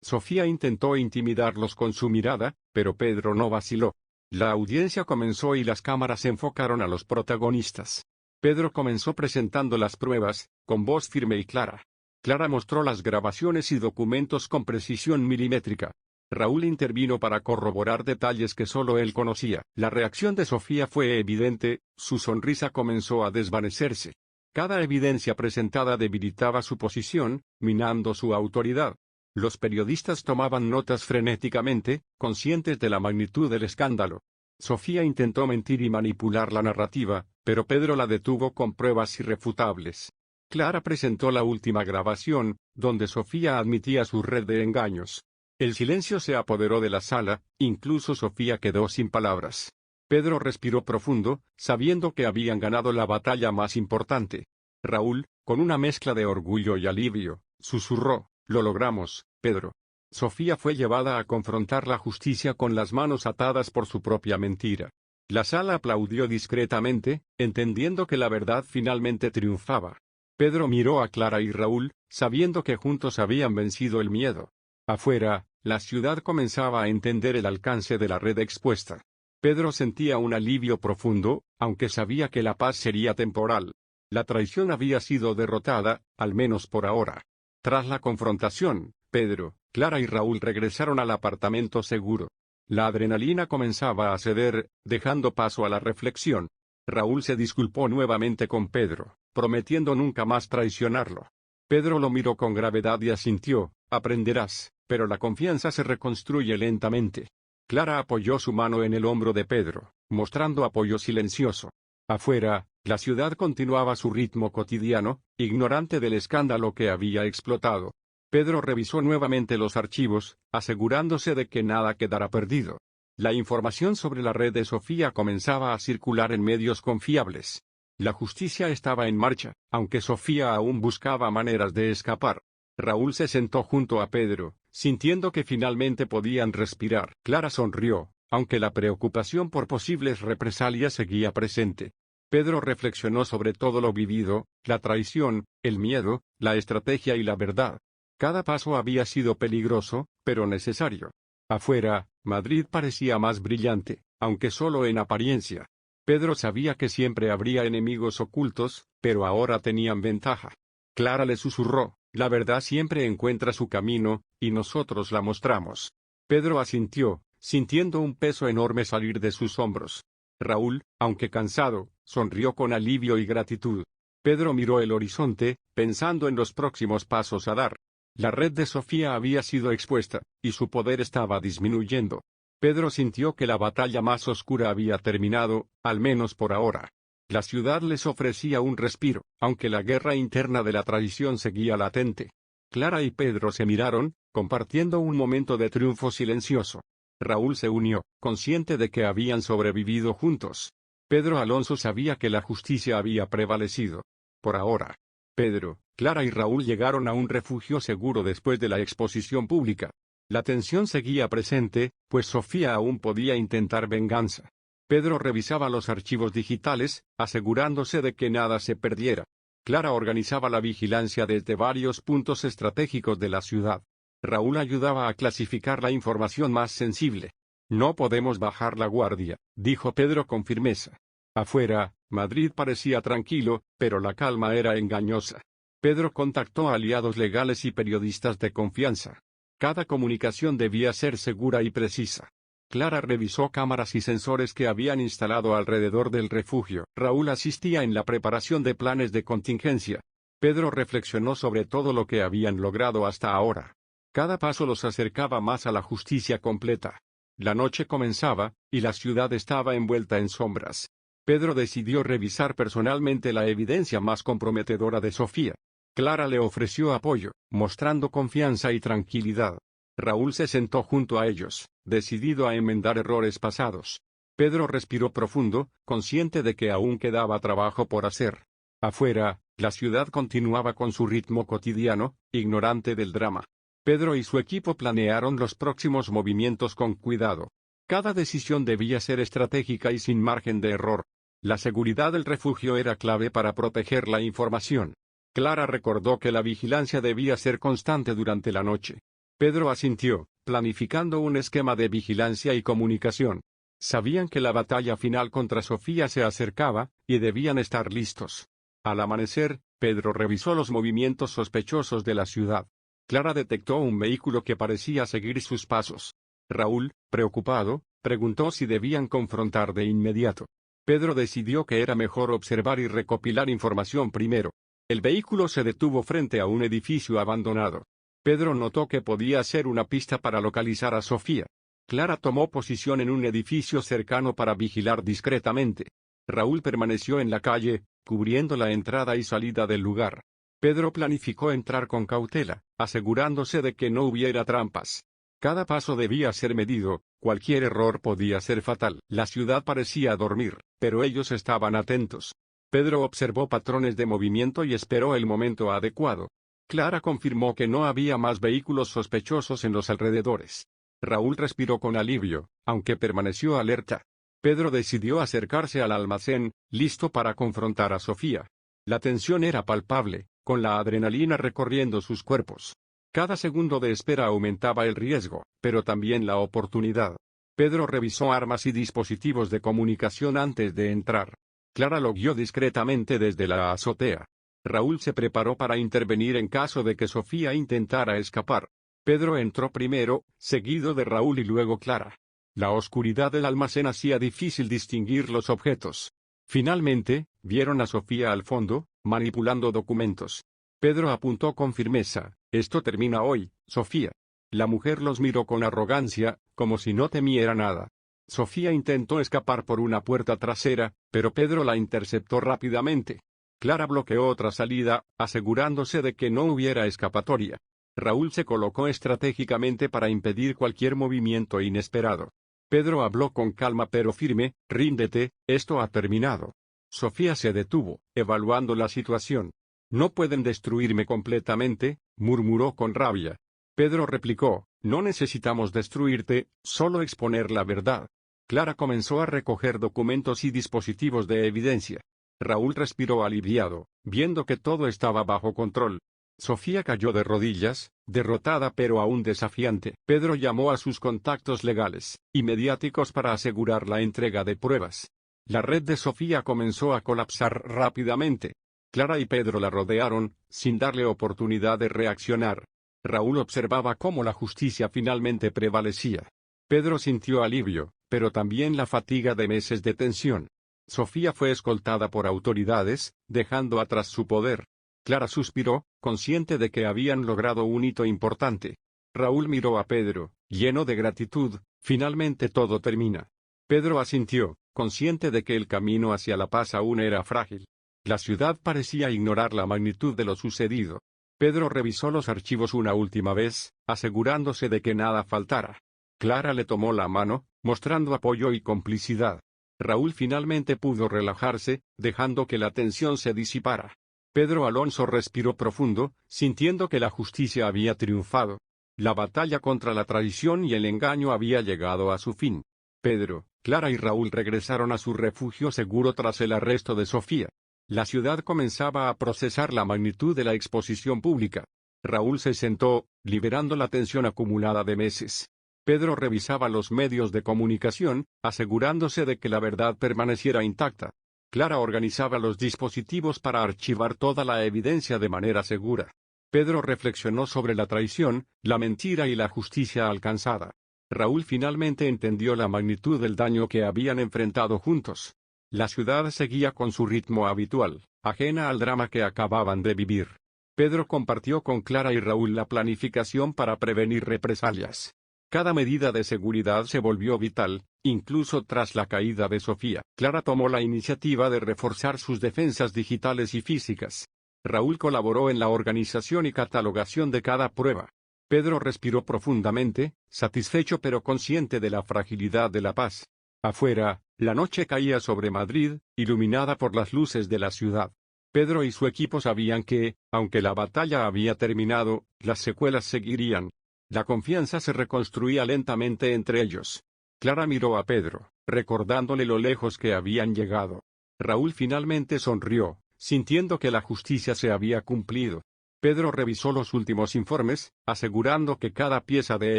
Sofía intentó intimidarlos con su mirada, pero Pedro no vaciló. La audiencia comenzó y las cámaras enfocaron a los protagonistas. Pedro comenzó presentando las pruebas, con voz firme y clara. Clara mostró las grabaciones y documentos con precisión milimétrica. Raúl intervino para corroborar detalles que solo él conocía. La reacción de Sofía fue evidente, su sonrisa comenzó a desvanecerse. Cada evidencia presentada debilitaba su posición, minando su autoridad. Los periodistas tomaban notas frenéticamente, conscientes de la magnitud del escándalo. Sofía intentó mentir y manipular la narrativa, pero Pedro la detuvo con pruebas irrefutables. Clara presentó la última grabación, donde Sofía admitía su red de engaños. El silencio se apoderó de la sala, incluso Sofía quedó sin palabras. Pedro respiró profundo, sabiendo que habían ganado la batalla más importante. Raúl, con una mezcla de orgullo y alivio, susurró: «Lo logramos, Pedro». Sofía fue llevada a confrontar la justicia con las manos atadas por su propia mentira. La sala aplaudió discretamente, entendiendo que la verdad finalmente triunfaba. Pedro miró a Clara y Raúl, sabiendo que juntos habían vencido el miedo. Afuera, la ciudad comenzaba a entender el alcance de la red expuesta. Pedro sentía un alivio profundo, aunque sabía que la paz sería temporal. La traición había sido derrotada, al menos por ahora. Tras la confrontación, Pedro, Clara y Raúl regresaron al apartamento seguro. La adrenalina comenzaba a ceder, dejando paso a la reflexión. Raúl se disculpó nuevamente con Pedro, prometiendo nunca más traicionarlo. Pedro lo miró con gravedad y asintió: «Aprenderás, pero la confianza se reconstruye lentamente». Clara apoyó su mano en el hombro de Pedro, mostrando apoyo silencioso. Afuera, la ciudad continuaba su ritmo cotidiano, ignorante del escándalo que había explotado. Pedro revisó nuevamente los archivos, asegurándose de que nada quedara perdido. La información sobre la red de Sofía comenzaba a circular en medios confiables. La justicia estaba en marcha, aunque Sofía aún buscaba maneras de escapar. Raúl se sentó junto a Pedro, sintiendo que finalmente podían respirar. Clara sonrió, aunque la preocupación por posibles represalias seguía presente. Pedro reflexionó sobre todo lo vivido, la traición, el miedo, la estrategia y la verdad. Cada paso había sido peligroso, pero necesario. Afuera, Madrid parecía más brillante, aunque solo en apariencia. Pedro sabía que siempre habría enemigos ocultos, pero ahora tenían ventaja. Clara le susurró: «La verdad siempre encuentra su camino, y nosotros la mostramos». Pedro asintió, sintiendo un peso enorme salir de sus hombros. Raúl, aunque cansado, sonrió con alivio y gratitud. Pedro miró el horizonte, pensando en los próximos pasos a dar. La red de Sofía había sido expuesta, y su poder estaba disminuyendo. Pedro sintió que la batalla más oscura había terminado, al menos por ahora. La ciudad les ofrecía un respiro, aunque la guerra interna de la traición seguía latente. Clara y Pedro se miraron, compartiendo un momento de triunfo silencioso. Raúl se unió, consciente de que habían sobrevivido juntos. Pedro Alonso sabía que la justicia había prevalecido. Por ahora. Pedro, Clara y Raúl llegaron a un refugio seguro después de la exposición pública. La tensión seguía presente, pues Sofía aún podía intentar venganza. Pedro revisaba los archivos digitales, asegurándose de que nada se perdiera. Clara organizaba la vigilancia desde varios puntos estratégicos de la ciudad. Raúl ayudaba a clasificar la información más sensible. «No podemos bajar la guardia», dijo Pedro con firmeza. Afuera, Madrid parecía tranquilo, pero la calma era engañosa. Pedro contactó a aliados legales y periodistas de confianza. Cada comunicación debía ser segura y precisa. Clara revisó cámaras y sensores que habían instalado alrededor del refugio. Raúl asistía en la preparación de planes de contingencia. Pedro reflexionó sobre todo lo que habían logrado hasta ahora. Cada paso los acercaba más a la justicia completa. La noche comenzaba, y la ciudad estaba envuelta en sombras. Pedro decidió revisar personalmente la evidencia más comprometedora de Sofía. Clara le ofreció apoyo, mostrando confianza y tranquilidad. Raúl se sentó junto a ellos, decidido a enmendar errores pasados. Pedro respiró profundo, consciente de que aún quedaba trabajo por hacer. Afuera, la ciudad continuaba con su ritmo cotidiano, ignorante del drama. Pedro y su equipo planearon los próximos movimientos con cuidado. Cada decisión debía ser estratégica y sin margen de error. La seguridad del refugio era clave para proteger la información. Clara recordó que la vigilancia debía ser constante durante la noche. Pedro asintió, planificando un esquema de vigilancia y comunicación. Sabían que la batalla final contra Sofía se acercaba, y debían estar listos. Al amanecer, Pedro revisó los movimientos sospechosos de la ciudad. Clara detectó un vehículo que parecía seguir sus pasos. Raúl, preocupado, preguntó si debían confrontar de inmediato. Pedro decidió que era mejor observar y recopilar información primero. El vehículo se detuvo frente a un edificio abandonado. Pedro notó que podía ser una pista para localizar a Sofía. Clara tomó posición en un edificio cercano para vigilar discretamente. Raúl permaneció en la calle, cubriendo la entrada y salida del lugar. Pedro planificó entrar con cautela, asegurándose de que no hubiera trampas. Cada paso debía ser medido, cualquier error podía ser fatal. La ciudad parecía dormir, pero ellos estaban atentos. Pedro observó patrones de movimiento y esperó el momento adecuado. Clara confirmó que no había más vehículos sospechosos en los alrededores. Raúl respiró con alivio, aunque permaneció alerta. Pedro decidió acercarse al almacén, listo para confrontar a Sofía. La tensión era palpable, con la adrenalina recorriendo sus cuerpos. Cada segundo de espera aumentaba el riesgo, pero también la oportunidad. Pedro revisó armas y dispositivos de comunicación antes de entrar. Clara lo guió discretamente desde la azotea. Raúl se preparó para intervenir en caso de que Sofía intentara escapar. Pedro entró primero, seguido de Raúl y luego Clara. La oscuridad del almacén hacía difícil distinguir los objetos. Finalmente, vieron a Sofía al fondo, manipulando documentos. Pedro apuntó con firmeza: «Esto termina hoy, Sofía». La mujer los miró con arrogancia, como si no temiera nada. Sofía intentó escapar por una puerta trasera, pero Pedro la interceptó rápidamente. Clara bloqueó otra salida, asegurándose de que no hubiera escapatoria. Raúl se colocó estratégicamente para impedir cualquier movimiento inesperado. Pedro habló con calma pero firme: «Ríndete, esto ha terminado». Sofía se detuvo, evaluando la situación. «No pueden destruirme completamente», murmuró con rabia. Pedro replicó: «No necesitamos destruirte, solo exponer la verdad». Clara comenzó a recoger documentos y dispositivos de evidencia. Raúl respiró aliviado, viendo que todo estaba bajo control. Sofía cayó de rodillas, derrotada pero aún desafiante. Pedro llamó a sus contactos legales y mediáticos para asegurar la entrega de pruebas. La red de Sofía comenzó a colapsar rápidamente. Clara y Pedro la rodearon, sin darle oportunidad de reaccionar. Raúl observaba cómo la justicia finalmente prevalecía. Pedro sintió alivio, pero también la fatiga de meses de tensión. Sofía fue escoltada por autoridades, dejando atrás su poder. Clara suspiró, consciente de que habían logrado un hito importante. Raúl miró a Pedro, lleno de gratitud: «Finalmente todo termina». Pedro asintió, consciente de que el camino hacia la paz aún era frágil. La ciudad parecía ignorar la magnitud de lo sucedido. Pedro revisó los archivos una última vez, asegurándose de que nada faltara. Clara le tomó la mano, mostrando apoyo y complicidad. Raúl finalmente pudo relajarse, dejando que la tensión se disipara. Pedro Alonso respiró profundo, sintiendo que la justicia había triunfado. La batalla contra la traición y el engaño había llegado a su fin. Pedro, Clara y Raúl regresaron a su refugio seguro tras el arresto de Sofía. La ciudad comenzaba a procesar la magnitud de la exposición pública. Raúl se sentó, liberando la tensión acumulada de meses. Pedro revisaba los medios de comunicación, asegurándose de que la verdad permaneciera intacta. Clara organizaba los dispositivos para archivar toda la evidencia de manera segura. Pedro reflexionó sobre la traición, la mentira y la justicia alcanzada. Raúl finalmente entendió la magnitud del daño que habían enfrentado juntos. La ciudad seguía con su ritmo habitual, ajena al drama que acababan de vivir. Pedro compartió con Clara y Raúl la planificación para prevenir represalias. Cada medida de seguridad se volvió vital, incluso tras la caída de Sofía. Clara tomó la iniciativa de reforzar sus defensas digitales y físicas. Raúl colaboró en la organización y catalogación de cada prueba. Pedro respiró profundamente, satisfecho pero consciente de la fragilidad de la paz. Afuera, la noche caía sobre Madrid, iluminada por las luces de la ciudad. Pedro y su equipo sabían que, aunque la batalla había terminado, las secuelas seguirían. La confianza se reconstruía lentamente entre ellos. Clara miró a Pedro, recordándole lo lejos que habían llegado. Raúl finalmente sonrió, sintiendo que la justicia se había cumplido. Pedro revisó los últimos informes, asegurando que cada pieza de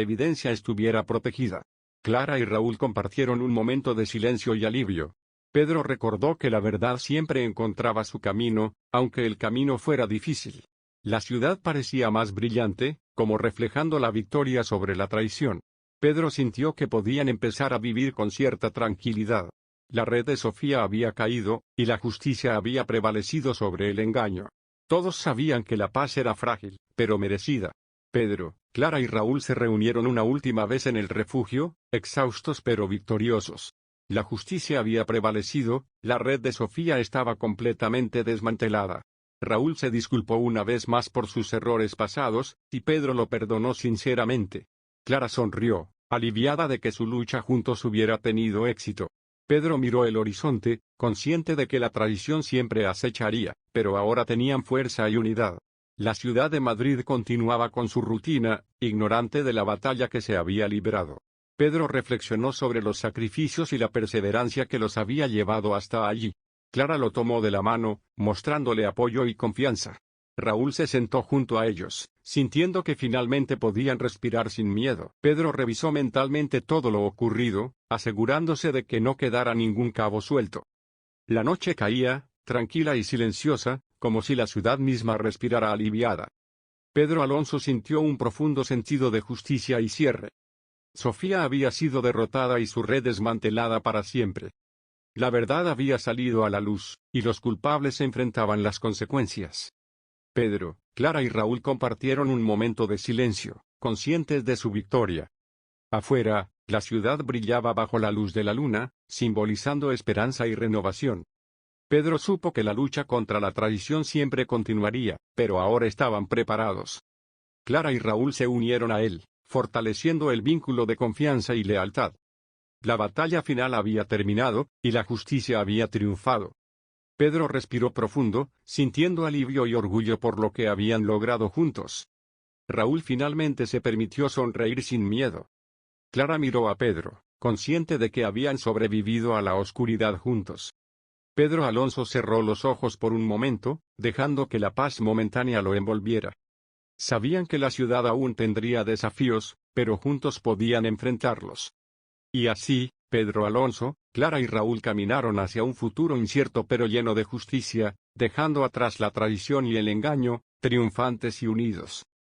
evidencia estuviera protegida. Clara y Raúl compartieron un momento de silencio y alivio. Pedro recordó que la verdad siempre encontraba su camino, aunque el camino fuera difícil. La ciudad parecía más brillante, como reflejando la victoria sobre la traición. Pedro sintió que podían empezar a vivir con cierta tranquilidad. La red de Sofía había caído, y la justicia había prevalecido sobre el engaño. Todos sabían que la paz era frágil, pero merecida. Pedro, Clara y Raúl se reunieron una última vez en el refugio, exhaustos pero victoriosos. La justicia había prevalecido, la red de Sofía estaba completamente desmantelada. Raúl se disculpó una vez más por sus errores pasados, y Pedro lo perdonó sinceramente. Clara sonrió, aliviada de que su lucha juntos hubiera tenido éxito. Pedro miró el horizonte, consciente de que la traición siempre acecharía, pero ahora tenían fuerza y unidad. La ciudad de Madrid continuaba con su rutina, ignorante de la batalla que se había librado. Pedro reflexionó sobre los sacrificios y la perseverancia que los había llevado hasta allí. Clara lo tomó de la mano, mostrándole apoyo y confianza. Raúl se sentó junto a ellos, sintiendo que finalmente podían respirar sin miedo. Pedro revisó mentalmente todo lo ocurrido, asegurándose de que no quedara ningún cabo suelto. La noche caía, tranquila y silenciosa, como si la ciudad misma respirara aliviada. Pedro Alonso sintió un profundo sentido de justicia y cierre. Sofía había sido derrotada y su red desmantelada para siempre. La verdad había salido a la luz, y los culpables enfrentaban las consecuencias. Pedro, Clara y Raúl compartieron un momento de silencio, conscientes de su victoria. Afuera, la ciudad brillaba bajo la luz de la luna, simbolizando esperanza y renovación. Pedro supo que la lucha contra la traición siempre continuaría, pero ahora estaban preparados. Clara y Raúl se unieron a él, fortaleciendo el vínculo de confianza y lealtad. La batalla final había terminado, y la justicia había triunfado. Pedro respiró profundo, sintiendo alivio y orgullo por lo que habían logrado juntos. Raúl finalmente se permitió sonreír sin miedo. Clara miró a Pedro, consciente de que habían sobrevivido a la oscuridad juntos. Pedro Alonso cerró los ojos por un momento, dejando que la paz momentánea lo envolviera. Sabían que la ciudad aún tendría desafíos, pero juntos podían enfrentarlos. Y así, Pedro Alonso, Clara y Raúl caminaron hacia un futuro incierto pero lleno de justicia, dejando atrás la traición y el engaño, triunfantes y unidos.